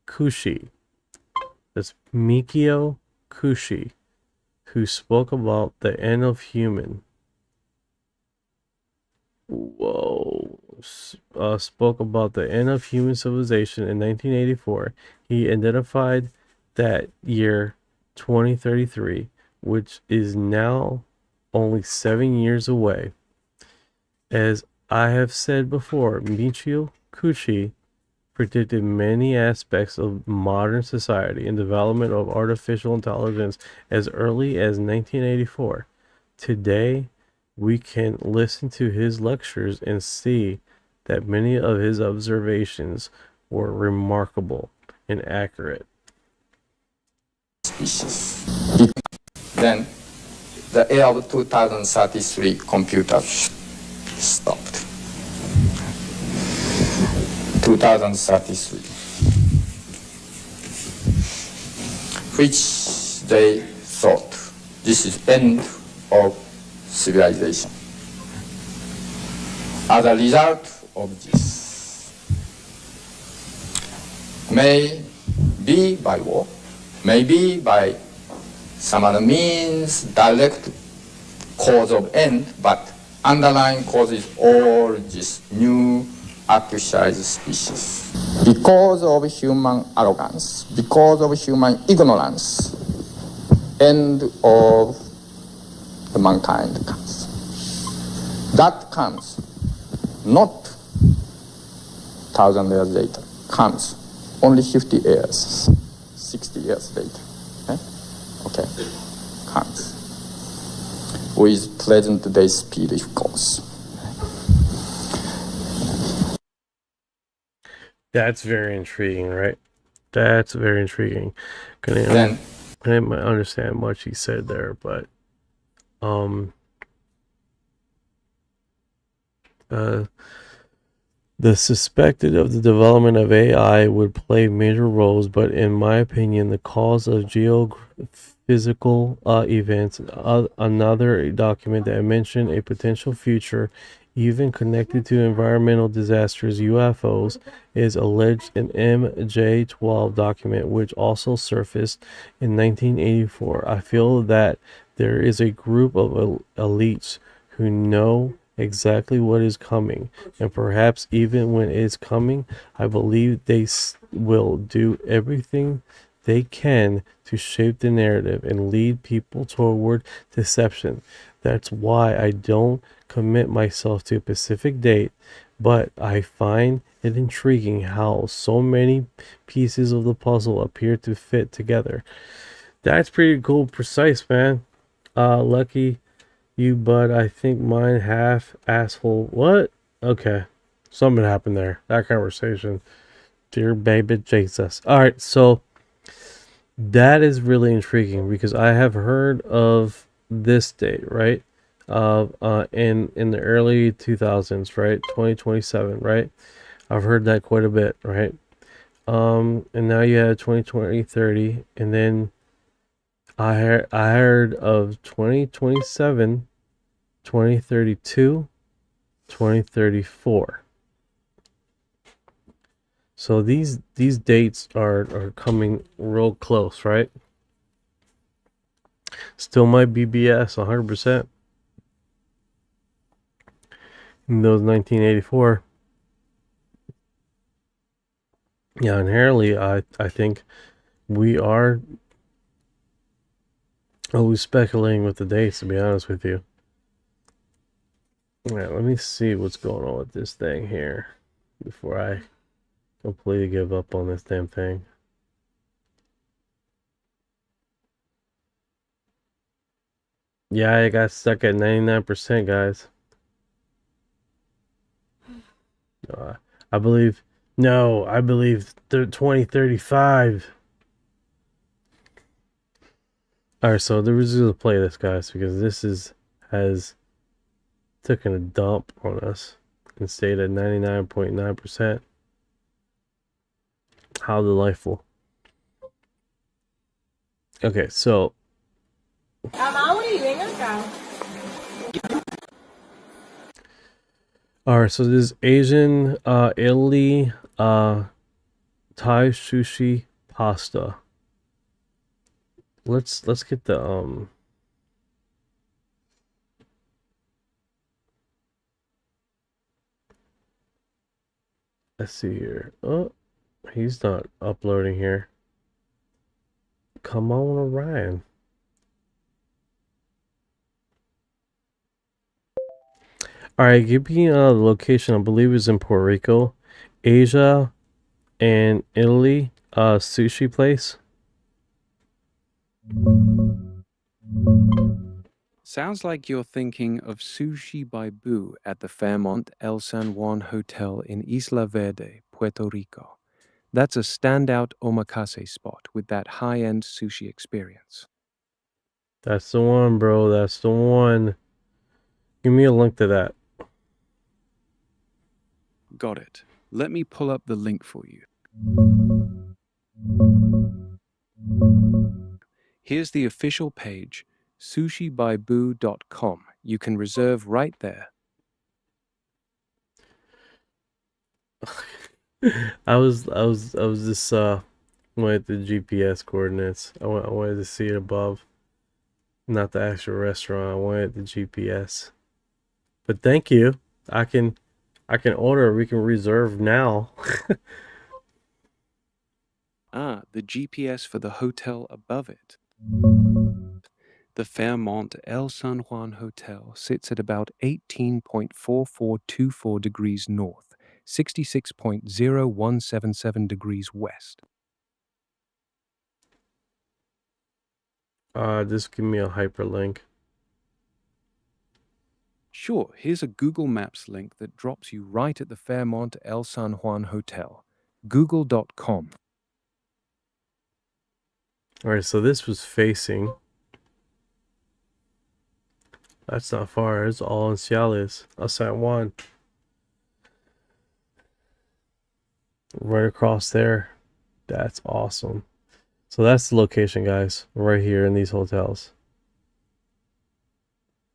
Kushi. That's Mikio Kushi, who spoke about the end of human. Spoke about the end of human civilization in 1984. He identified that year 2033, which is now only 7 years away. As I have said before, Michio Kushi predicted many aspects of modern society and development of artificial intelligence as early as 1984. Today, we can listen to his lectures and see that many of his observations were remarkable and accurate. Species. Then the year of 2033 computer stopped. 2033, which they thought this is end of civilization. As a result of this, may be by war, may be by some other means, direct cause of end, but underlying cause is all this new actualized species. Because of human arrogance, because of human ignorance, end of the mankind comes. That comes not 1,000 years later, comes only 50 years, 60 years later. Okay, comes with present day speed, of course. That's very intriguing, right? That's very intriguing. I didn't understand much he said there, but the suspected of the development of AI would play major roles, but in my opinion, the cause of geophysical events, another document that mentioned a potential future, even connected to environmental disasters, UFOs, is alleged an MJ12 document, which also surfaced in 1984. I feel that there is a group of elites who know exactly what is coming, and perhaps even when it's coming, I believe they will do everything they can to shape the narrative and lead people toward deception. That's why I don't commit myself to a specific date, but I find it intriguing how so many pieces of the puzzle appear to fit together. That's pretty cool, precise, man. Lucky you, bud. I think mine half asshole. What? Okay. Something happened there. That conversation. Dear baby Jesus. Alright, so that is really intriguing because I have heard of this date, right? In the early 2000s, right? 2027, right? I've heard that quite a bit, right? And now you have 2030, and then I heard of 2027, 2032, 2034. So these dates are coming real close, right? Still might be BS 100%. In those 1984. Yeah, inherently, I think we are always speculating with the dates, to be honest with you. Alright, let me see what's going on with this thing here before I completely give up on this damn thing. Yeah, I got stuck at 99%, guys. I believe 2035. Alright, so the reason to play this, guys, because this has taken a dump on us and stayed at 99.9%. How delightful. Okay, so alright, so this is Asian Italy Thai sushi pasta. Let's get the let's see here. Oh, he's not uploading here. Come on, Orion. Alright, give me the location. I believe is in Puerto Rico. Asia and Italy sushi place. Sounds like you're thinking of Sushi by Boo at the Fairmont El San Juan Hotel in Isla Verde, Puerto Rico. That's a standout omakase spot with that high-end sushi experience. That's the one, bro. That's the one. Give me a link to that. Got it. Let me pull up the link for you. Here's the official page, sushibyboo.com. You can reserve right there. I was just wanted the GPS coordinates. I wanted to see it above, not the actual restaurant. I wanted the GPS. But thank you. I can order. We can reserve now. Ah, the GPS for the hotel above it. The Fairmont El San Juan Hotel sits at about 18.4424 degrees north, 66.0177 degrees west. Just give me a hyperlink. Sure, here's a Google Maps link that drops you right at the Fairmont El San Juan Hotel. Google.com. Alright, so this was facing. That's not far. It's all in Ciales, San Juan. Right across there. That's awesome. So that's the location, guys. Right here in these hotels.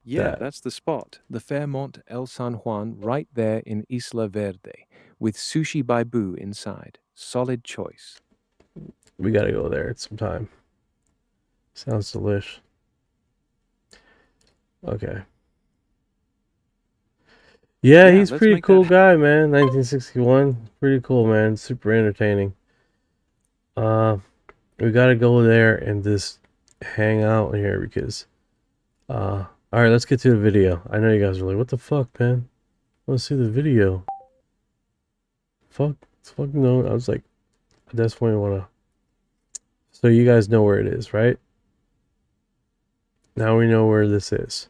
Yeah, that's the spot. The Fairmont El San Juan right there in Isla Verde with Sushi Baibu inside. Solid choice. We gotta go there at some time. Sounds delish. Okay. Yeah, he's a pretty cool guy, man. 1961. Pretty cool, man. Super entertaining. We gotta go there and just hang out here because alright, let's get to the video. I know you guys are like, what the fuck, man? I wanna see the video. Fuck no. I was like, I definitely wanna. So you guys know where it is, right? Now we know where this is.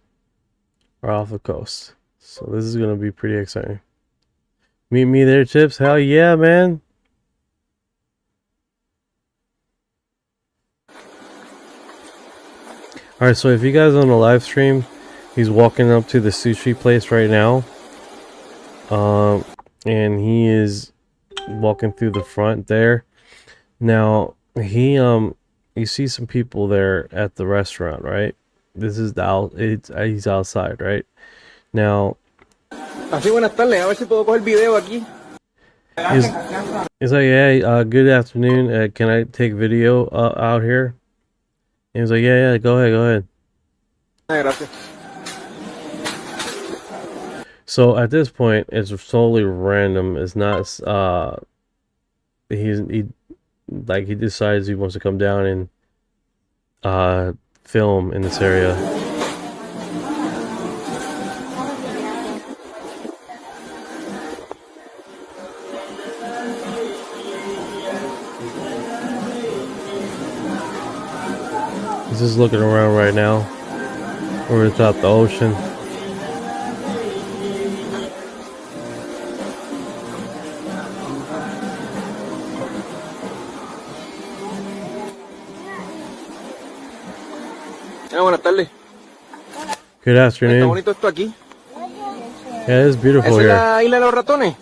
We're off the coast. So this is gonna be pretty exciting. Meet me there, Chips. Hell yeah, man. Alright, so if you guys on the live stream, he's walking up to the sushi place right now. And he is walking through the front there. Now, you see some people there at the restaurant, right? This is he's outside, right? Now, Así, buenas tardes, a ver si puedo coger video aquí. He's like, yeah, good afternoon. Can I take video out here? And he was like, yeah, go ahead. Gracias. So at this point, it's solely random. It's not. He decides he wants to come down and film in this area. He's just looking around right now. We're atop the ocean. Buenas tardes. Good afternoon. Está bonito esto aquí. Yeah, it's beautiful here. ¿Es la isla de los ratones?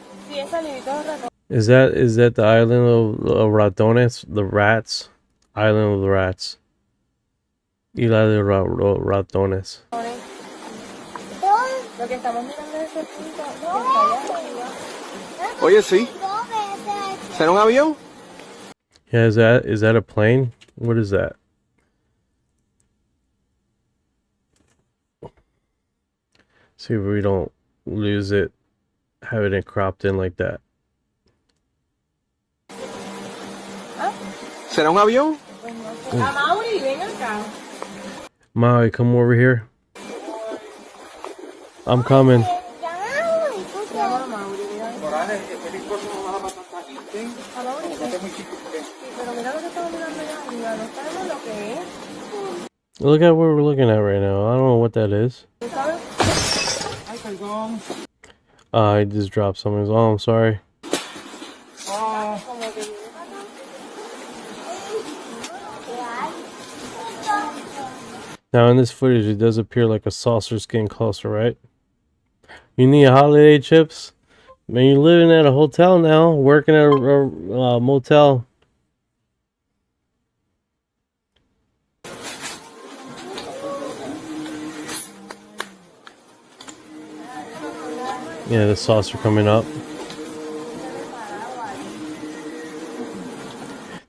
Is that the island of ratones? The rats? Island of the rats. Isla de ratones. Oye, sí. ¿Será un avión? Yeah, is that a plane? What is that? See if we don't lose it, having it cropped in like that. ¿Será un avión? Mauri, ven acá. Maui, come over here. I'm coming. Look at what we're looking at right now. I don't know what that is. I just dropped something. Oh, I'm sorry. Now in this footage, it does appear like a saucer's getting closer, right? You need holiday chips? Man, you're living at a hotel now, working at a motel. Yeah, the saucer coming up.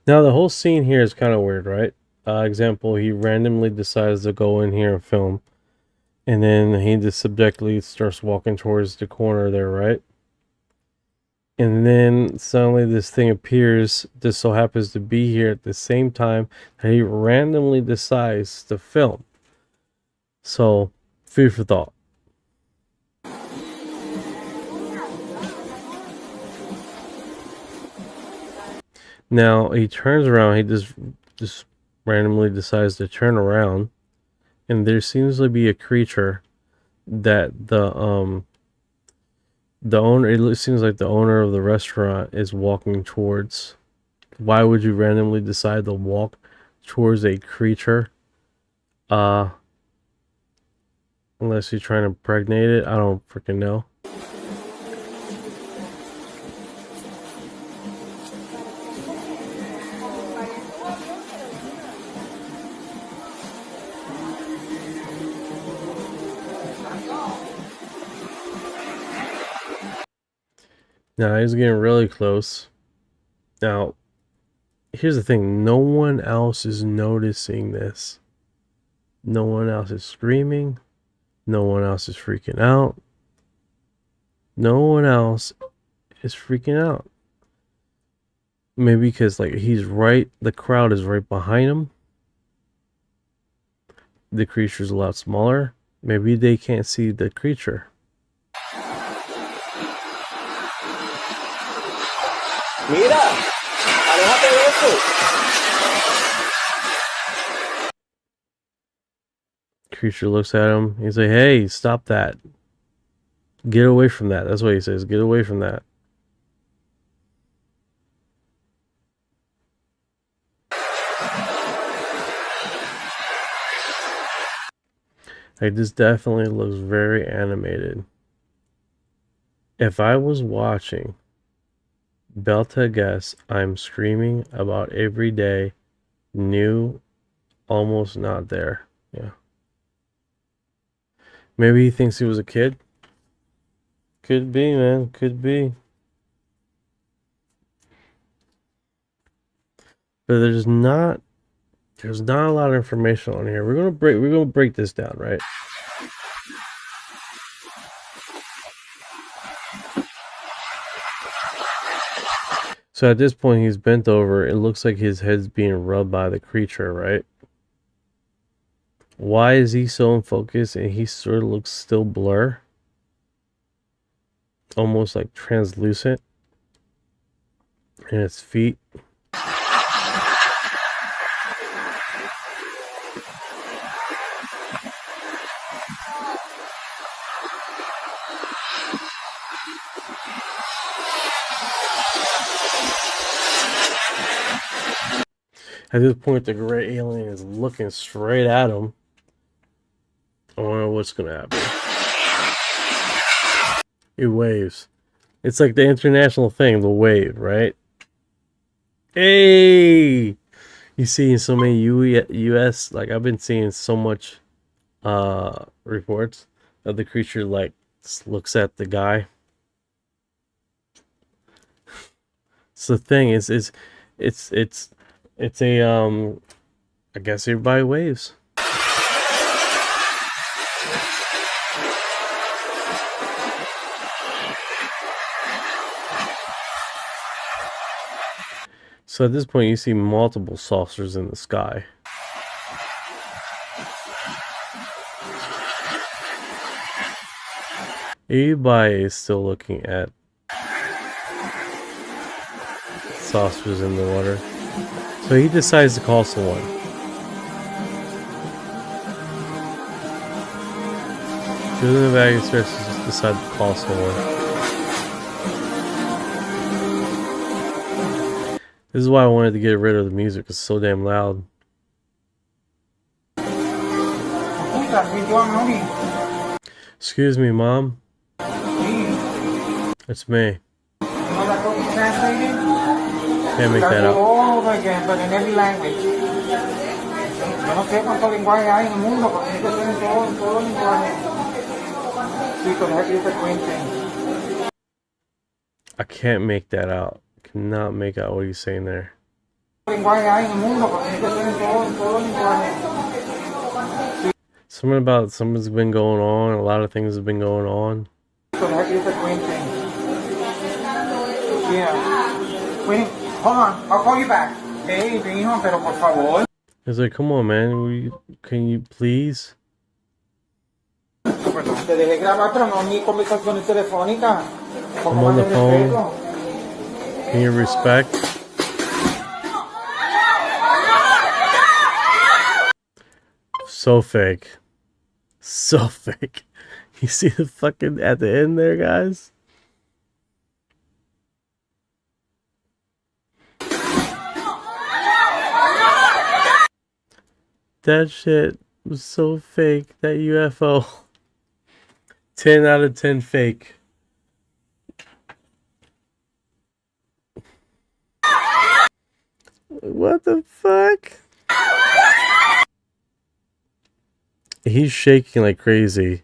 Now the whole scene here is kind of weird, right? Example, he randomly decides to go in here and film, and then he just subjectively starts walking towards the corner there, right? And then suddenly this thing appears, just so happens to be here at the same time that he randomly decides to film. So, food for thought. Now he turns around, he just randomly decides to turn around, and there seems to be a creature that the owner, it seems like the owner of the restaurant is walking towards. Why would you randomly decide to walk towards a creature? Unless you're trying to impregnate it, I don't freaking know. Now he's getting really close. Now, here's the thing. No one else is noticing this. No one else is screaming. No one else is freaking out. No one else is freaking out. Maybe because like he's right, the crowd is right behind him. The creature's a lot smaller. Maybe they can't see the creature. Mira, aléjate de eso. Creature looks at him. He's like, hey, stop that. Get away from that. That's what he says. Get away from that. Like, this definitely looks very animated. If I was watching, Belta guess I'm screaming about every day, new, almost not there. Yeah. Maybe he thinks he was a kid. Could be, man. Could be. But there's not a lot of information on here. We're gonna break this down, right? So at this point he's bent over. It looks like his head's being rubbed by the creature, right? Why is he so in focus and he sort of looks still blur? Almost like translucent. And his feet. At this point, the gray alien is looking straight at him. I wonder what's going to happen. It waves. It's like the international thing, the wave, right? Hey! You see so many US, like I've been seeing so much reports of the creature like looks at the guy. So the thing is it's a I guess everybody waves. So at this point you see multiple saucers in the sky. Everybody is still looking at saucers in the water. So he decides to call someone. Goes in the bag and starts to just decide to call someone. This is why I wanted to get rid of the music. It's so damn loud. Excuse me, Mom. It's me. Can't make that up. All over again, but in every language. Yo no sé cuántos lenguajes hay en el mundo, porque hay que ser en todos los lenguajes. Sí, con esa frecuencia. I can't make that out. Cannot make out what he's saying there. lenguaje hay en el mundo, porque tiene que ser en todo lenguaje. Something about something's been going on. A lot of things have been going on. Deja que yo te cuente. Yeah. Wait, hold on. I'll call you back. Hey, hijo, pero por favor. It's like, come on, man. Can you please? Te dejé grabar, pero no ni conversaciones telefónicas. I'm on the phone. Can you respect? So fake. So fake. You see the fucking at the end there, guys? That shit was so fake. That UFO. 10 out of 10 fake. What the fuck? He's shaking like crazy.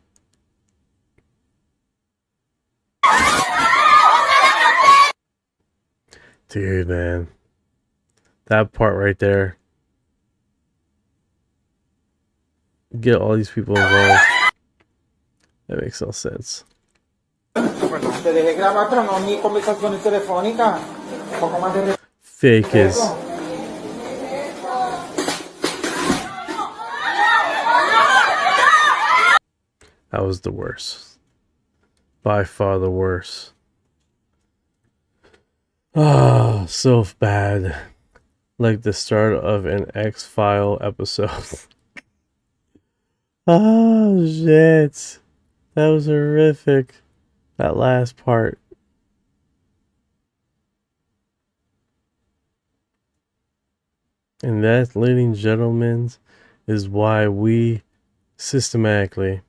Dude, man. That part right there. Get all these people involved. That makes no sense. Fake is. That was the worst. By far the worst. Ah, so bad. Like the start of an X-File episode. Oh, shit. That was horrific. That last part. And that, ladies and gentlemen, is why we systematically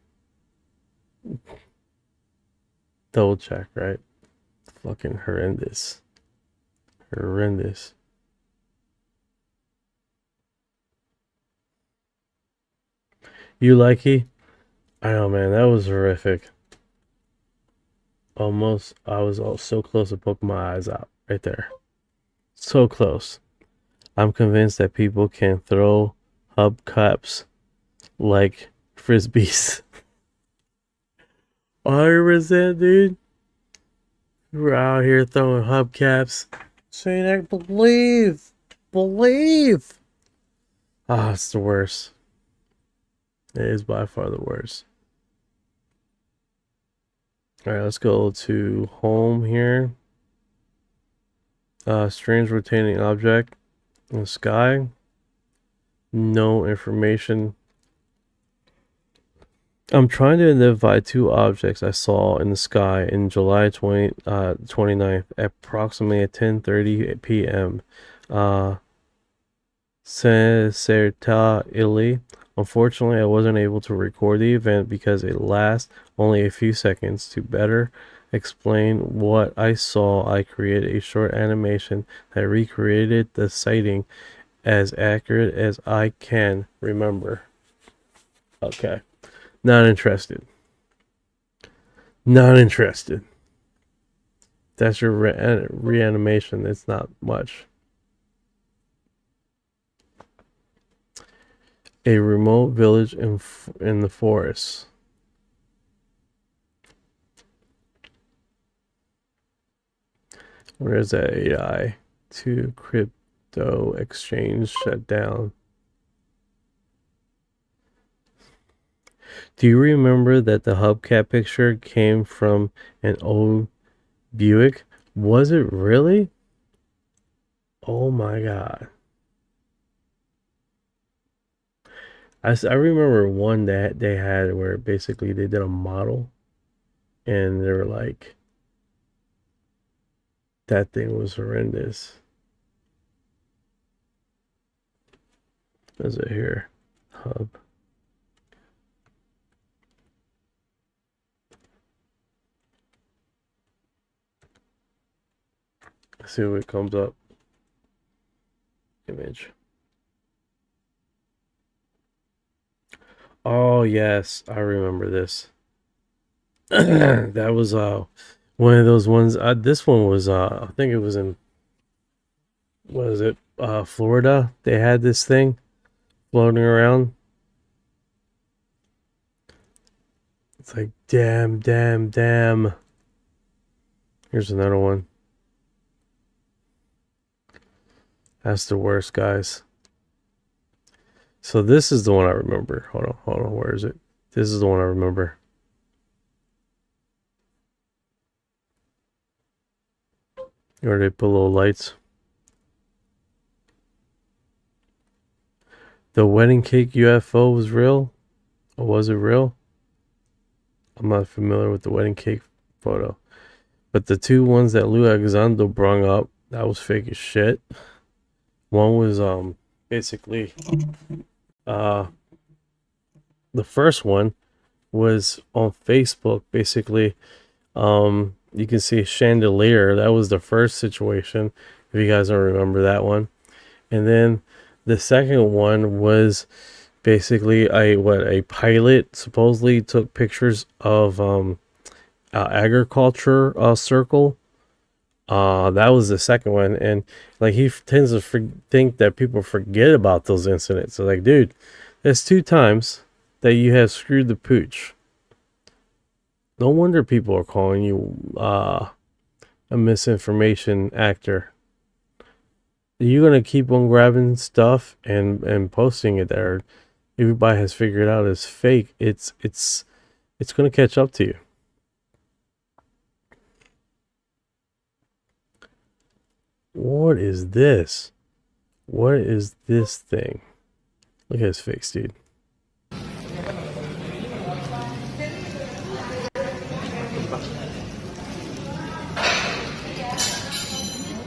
double check, right? Fucking horrendous. Horrendous. You likey? I know, man. That was horrific. Almost, I was so close to poking my eyes out right there. So close. I'm convinced that people can throw hubcaps like frisbees. 100%, dude. We're out here throwing hubcaps. Saying that believe. Ah, it's the worst. It is by far the worst. Alright, let's go to home here. Strange rotating object in the sky. No information. I'm trying to identify two objects I saw in the sky in July 29th at approximately at 10:30 p.m. Caserta, Italy. Unfortunately, I wasn't able to record the event because it lasts only a few seconds. To better explain what I saw, I created a short animation that recreated the sighting as accurate as I can remember. Okay. Not interested. Not interested. That's your reanimation. It's not much. A remote village in the forest. Where's that AI? To crypto exchange shut down. Do you remember that the hubcap picture came from an old Buick? Was it really? Oh my god. I remember one that they had where basically they did a model and they were like, that thing was horrendous. What is it here? Hub. Let's see what comes up. Image. Oh yes, I remember this. That was one of those ones. This one was I think it was in, what is it? Florida, they had this thing floating around. It's like, damn. Here's another one. That's the worst, guys. So this is the one I remember. Hold on. Where is it? This is the one I remember. Where they put little lights. The wedding cake UFO was real? Or was it real? I'm not familiar with the wedding cake photo. But the two ones that Lou Alexander brought up, that was fake as shit. One was basically the first one was on Facebook. Basically, you can see a chandelier. That was the first situation, if you guys don't remember that one. And then the second one was basically a pilot supposedly took pictures of agriculture circle. That was the second one, and like he tends to think that people forget about those incidents. So like, dude, there's 2 times that you have screwed the pooch. No wonder people are calling you a misinformation actor. You're gonna keep on grabbing stuff and posting it there. Everybody has figured out is fake. It's gonna catch up to you. What is this? What is this thing? Look at his face, dude.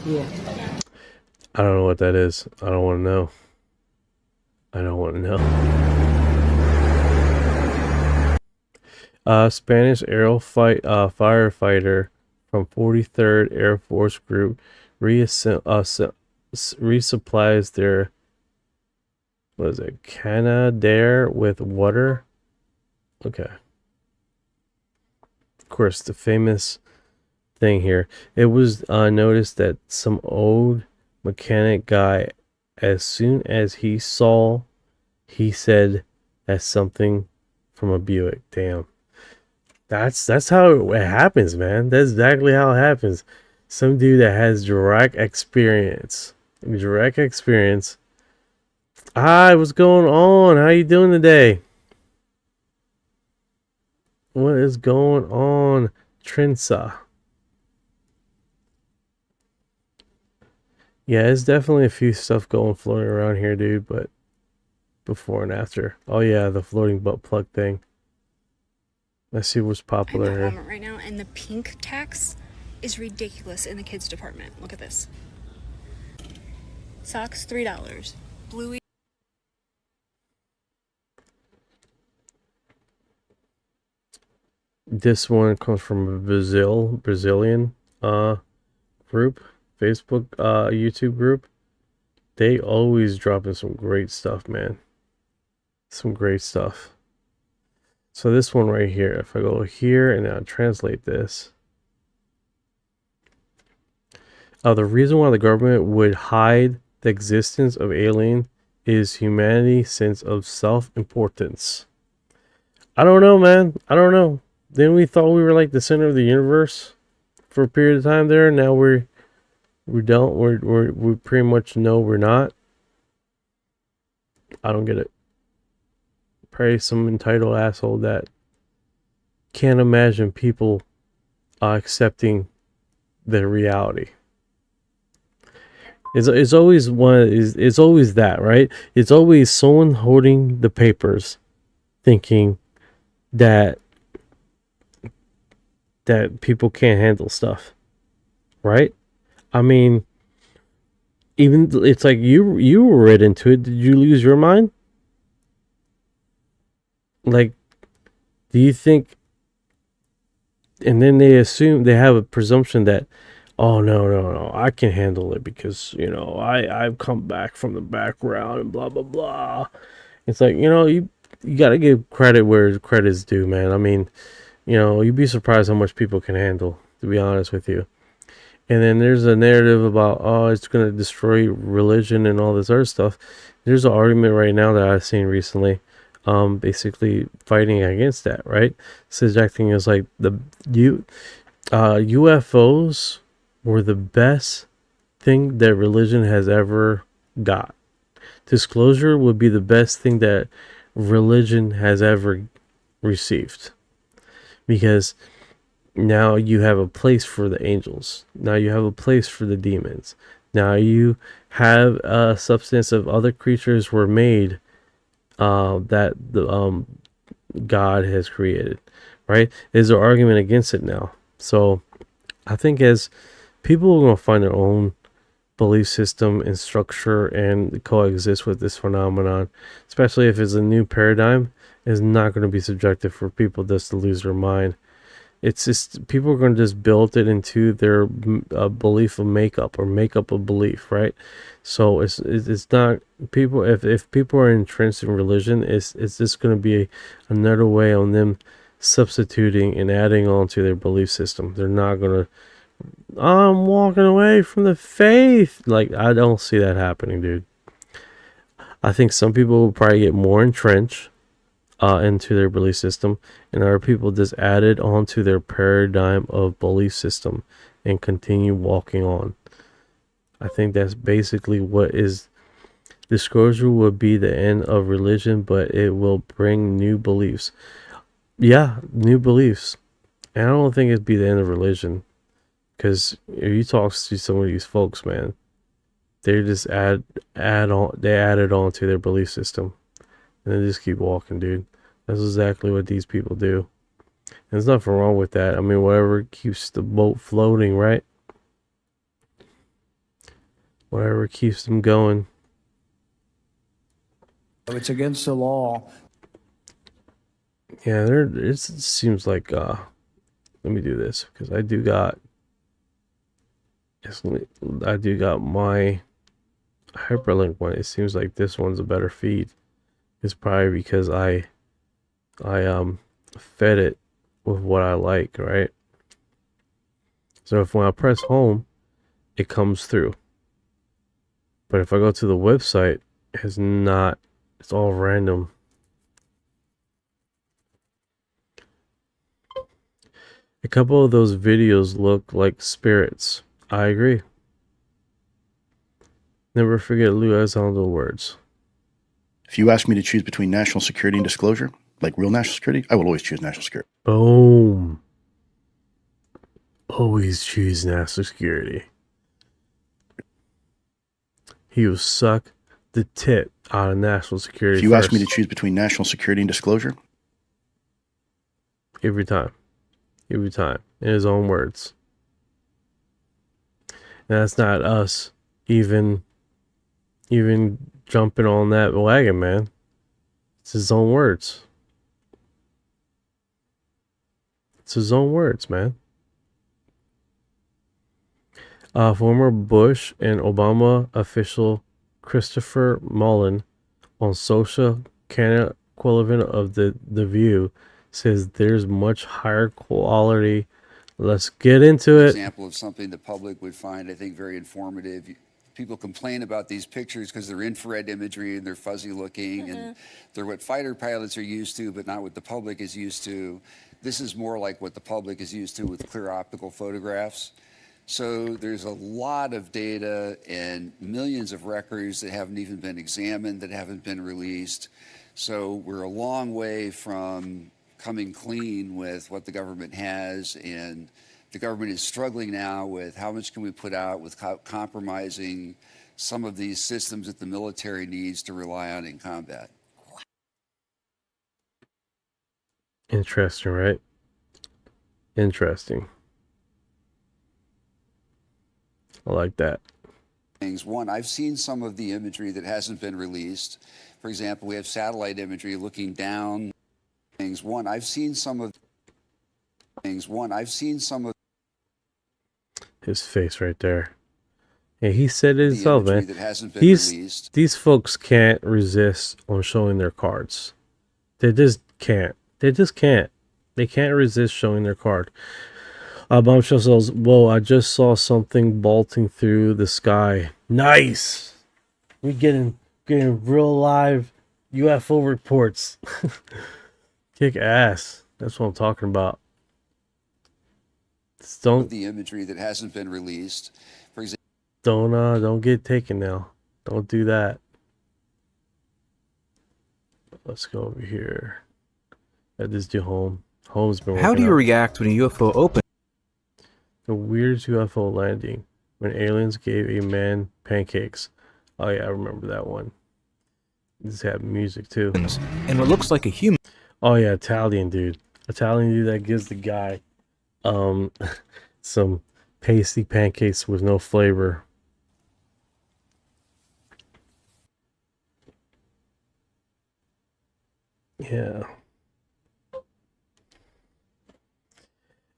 Yeah. I don't know what that is. I don't want to know. I don't want to know. Spanish aerial firefighter from 43rd Air Force Group resupplies their Canadair with water. Okay. Of course, the famous thing here. It was noticed that some old mechanic guy, as soon as he saw, he said that's something from a Buick. Damn. That's how it happens, man. That's exactly how it happens. Some dude that has direct experience. Hi, what's going on? How you doing today? What is going on, Trinsa? Yeah, there's definitely a few stuff floating around here, dude, but before and after. Oh yeah, the floating butt plug thing. Let's see what's popular I'm here. at Walmart right now, and the pink tax is ridiculous in the kids department. Look at this. Socks, $3. Bluey. This one comes from a Brazilian group, Facebook YouTube group. They always dropping some great stuff, man. Some great stuff. So this one right here, if I go here and I translate this. The reason why the government would hide the existence of alien is humanity's sense of self-importance. I don't know, man. I don't know. Then we thought we were like the center of the universe for a period of time there. Now we pretty much know we're not. I don't get it. Probably some entitled asshole that can't imagine people accepting the reality. It's always it's always that, right? It's always someone holding the papers thinking that people can't handle stuff, right? I mean, even it's like you were read into it. Did you lose your mind? Like, do you think? And then they assume, they have a presumption that, oh no, I can handle it because I've come back from the background and blah blah blah. It's like, you gotta give credit where credit's due, man. I mean, you'd be surprised how much people can handle, to be honest with you. And then there's a narrative about, oh, it's going to destroy religion and all this other stuff. There's an argument right now that I've seen recently, basically fighting against that, right? Suggesting is like UFOs were the best thing that religion has ever got. Disclosure would be the best thing that religion has ever received. Because now you have a place for the angels. Now you have a place for the demons. Now you have a substance of other creatures were made that the God has created, right? There's an argument against it now. So I think as people are going to find their own belief system and structure and coexist with this phenomenon, especially if it's a new paradigm, is not going to be subjective for people just to lose their mind. It's just people are going to just build it into their belief of makeup or makeup of belief, right? So it's not people. If people are entrenched in religion, it's just going to be another way on them substituting and adding on to their belief system. They're not going to, I'm walking away from the faith. Like, I don't see that happening, dude. I think some people will probably get more entrenched into their belief system, and other people just add it onto their paradigm of belief system and continue walking on. I think that's basically what is. Disclosure would be the end of religion, but it will bring new beliefs. Yeah, new beliefs. And I don't think it'd be the end of religion, because if you talk to some of these folks, man, they just add on. They add it on to their belief system, and they just keep walking, dude. That's exactly what these people do. And there's nothing wrong with that. I mean, whatever keeps the boat floating, right? Whatever keeps them going. It's against the law. Yeah, it seems like, let me do this, because I do got my hyperlink one. It seems like this one's a better feed. It's probably because I fed it with what I like, right? So if when I press home, it comes through. But if I go to the website, it's not, it's all random. A couple of those videos look like spirits. I agree. Never forget Lou Alexander's words. If you ask me to choose between national security and disclosure, like real national security, I will always choose national security. Boom. Always choose national security. He will suck the tit out of national security. If you first. ask me to choose between national security and disclosure, Every time. Every time. In his own words. And that's not us even jumping on that wagon, man. It's his own words. It's his own words, man. Former Bush and Obama official Christopher Mullen on social Canada equivalent of the View says there's much higher quality. Let's get into it. Example of something the public would find, I think, very informative. People complain about these pictures because they're infrared imagery and they're fuzzy looking and they're what fighter pilots are used to, but not what the public is used to. This is more like what the public is used to with clear optical photographs. So there's a lot of data and millions of records that haven't even been examined, that haven't been released. So we're a long way from coming clean with what the government has, and the government is struggling now with how much can we put out without compromising some of these systems that the military needs to rely on in combat. Interesting, right? Interesting. I like that. One, I've seen some of the imagery that hasn't been released. For example, we have satellite imagery looking down. One, I've seen some of his face right there. Yeah, he said it himself, man. These folks can't resist on showing their cards. They just can't. They just can't. They can't resist showing their card. Bombshell says, whoa, I just saw something bolting through the sky. Nice. We getting real live UFO reports. Kick ass. That's what I'm talking about. Don't the imagery that hasn't been released. For example, don't get taken now. Don't do that. Let's go over here. At this dude home. Home's been. How do you react when a UFO opens? The weirdest UFO landing when aliens gave a man pancakes. Oh yeah, I remember that one. This had music too. And what looks like a human. Oh yeah, Italian dude that gives the guy some pasty pancakes with no flavor. Yeah.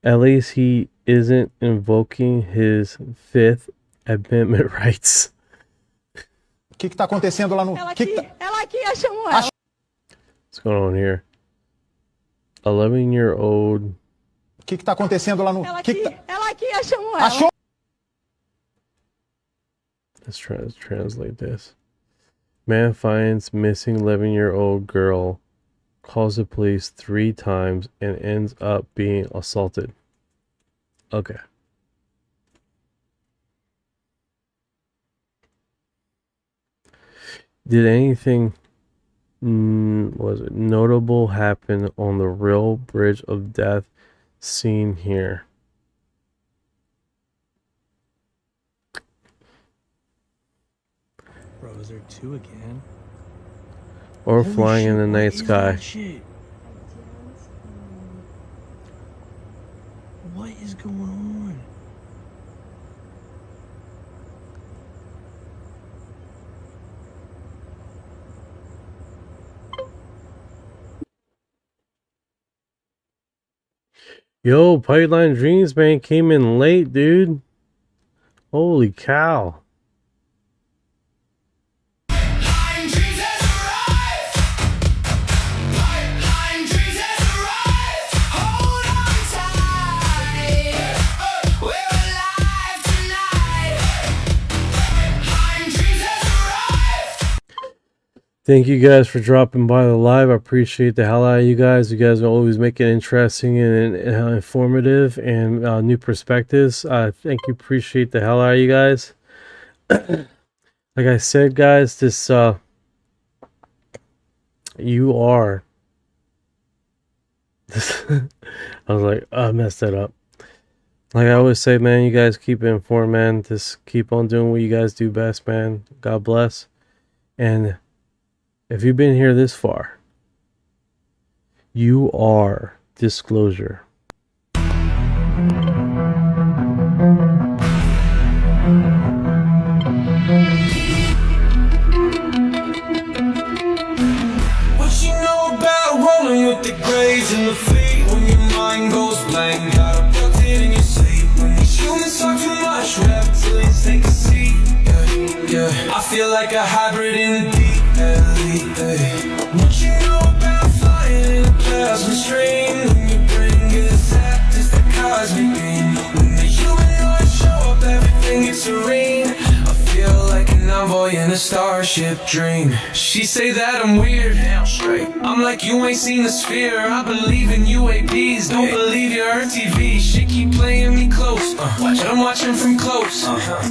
At least he isn't invoking his Fifth Amendment rights. O que está acontecendo lá no... Ela aqui, chamou ela. What's going on here? 11-year-old. O que está acontecendo lá no... Ela aqui, chamou ela. Achou? Let's translate this. Man finds missing 11-year-old girl, calls the police 3 times, and ends up being assaulted. Okay. Did anything was it notable happen on the real bridge of death seen here? Bro, is there 2 again? Or flying in the night sky? What is going on? Yo, Pipeline Dreams, man, came in late, dude. Holy cow. Thank you guys for dropping by the live. I appreciate the hell out of you guys. You guys always make it interesting and informative and new perspectives. Thank you. Appreciate the hell out of you guys. Like I said, guys, this you are. I was like, I messed that up. Like I always say, man, you guys keep it informed, man. Just keep on doing what you guys do best, man. God bless. And if you've been here this far, you are disclosure. What you know about rolling with the grays in the fleet? When your mind goes blank, got abducted in your sleep. When these humans talk too much, reptilians take a seat. Yeah, I feel like a hybrid in the deep. What you know about flying in a plasma stream? When your brain gets zapped, it's the cosmic beam. When the humanoids show up, everything gets serene. I feel like an envoy in a starship dream. She say that I'm weird, damn straight. I'm like, you ain't seen the sphere. I believe in UAPs, don't believe your TV. She keep playing me close, but I'm watching from close.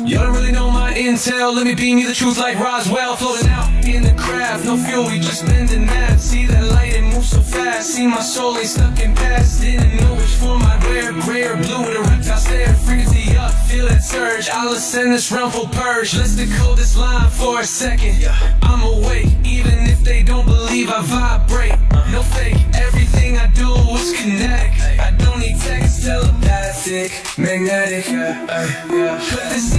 You don't really know my intel, let me beam you the truth like Roswell. Floating out in the craft, no fuel, we just bending mad. See that light, it moves so fast. See my soul ain't stuck in past. Didn't know which form I'd wear, gray or blue. The reptile stare, frequency up, feel that surge. I'll ascend this realm full purge. Let's decode this line for a second. I'm awake, even if they don't believe I vibrate. No fake, everything I do is kinetic. I don't need text, telepathic, magnetic. Put this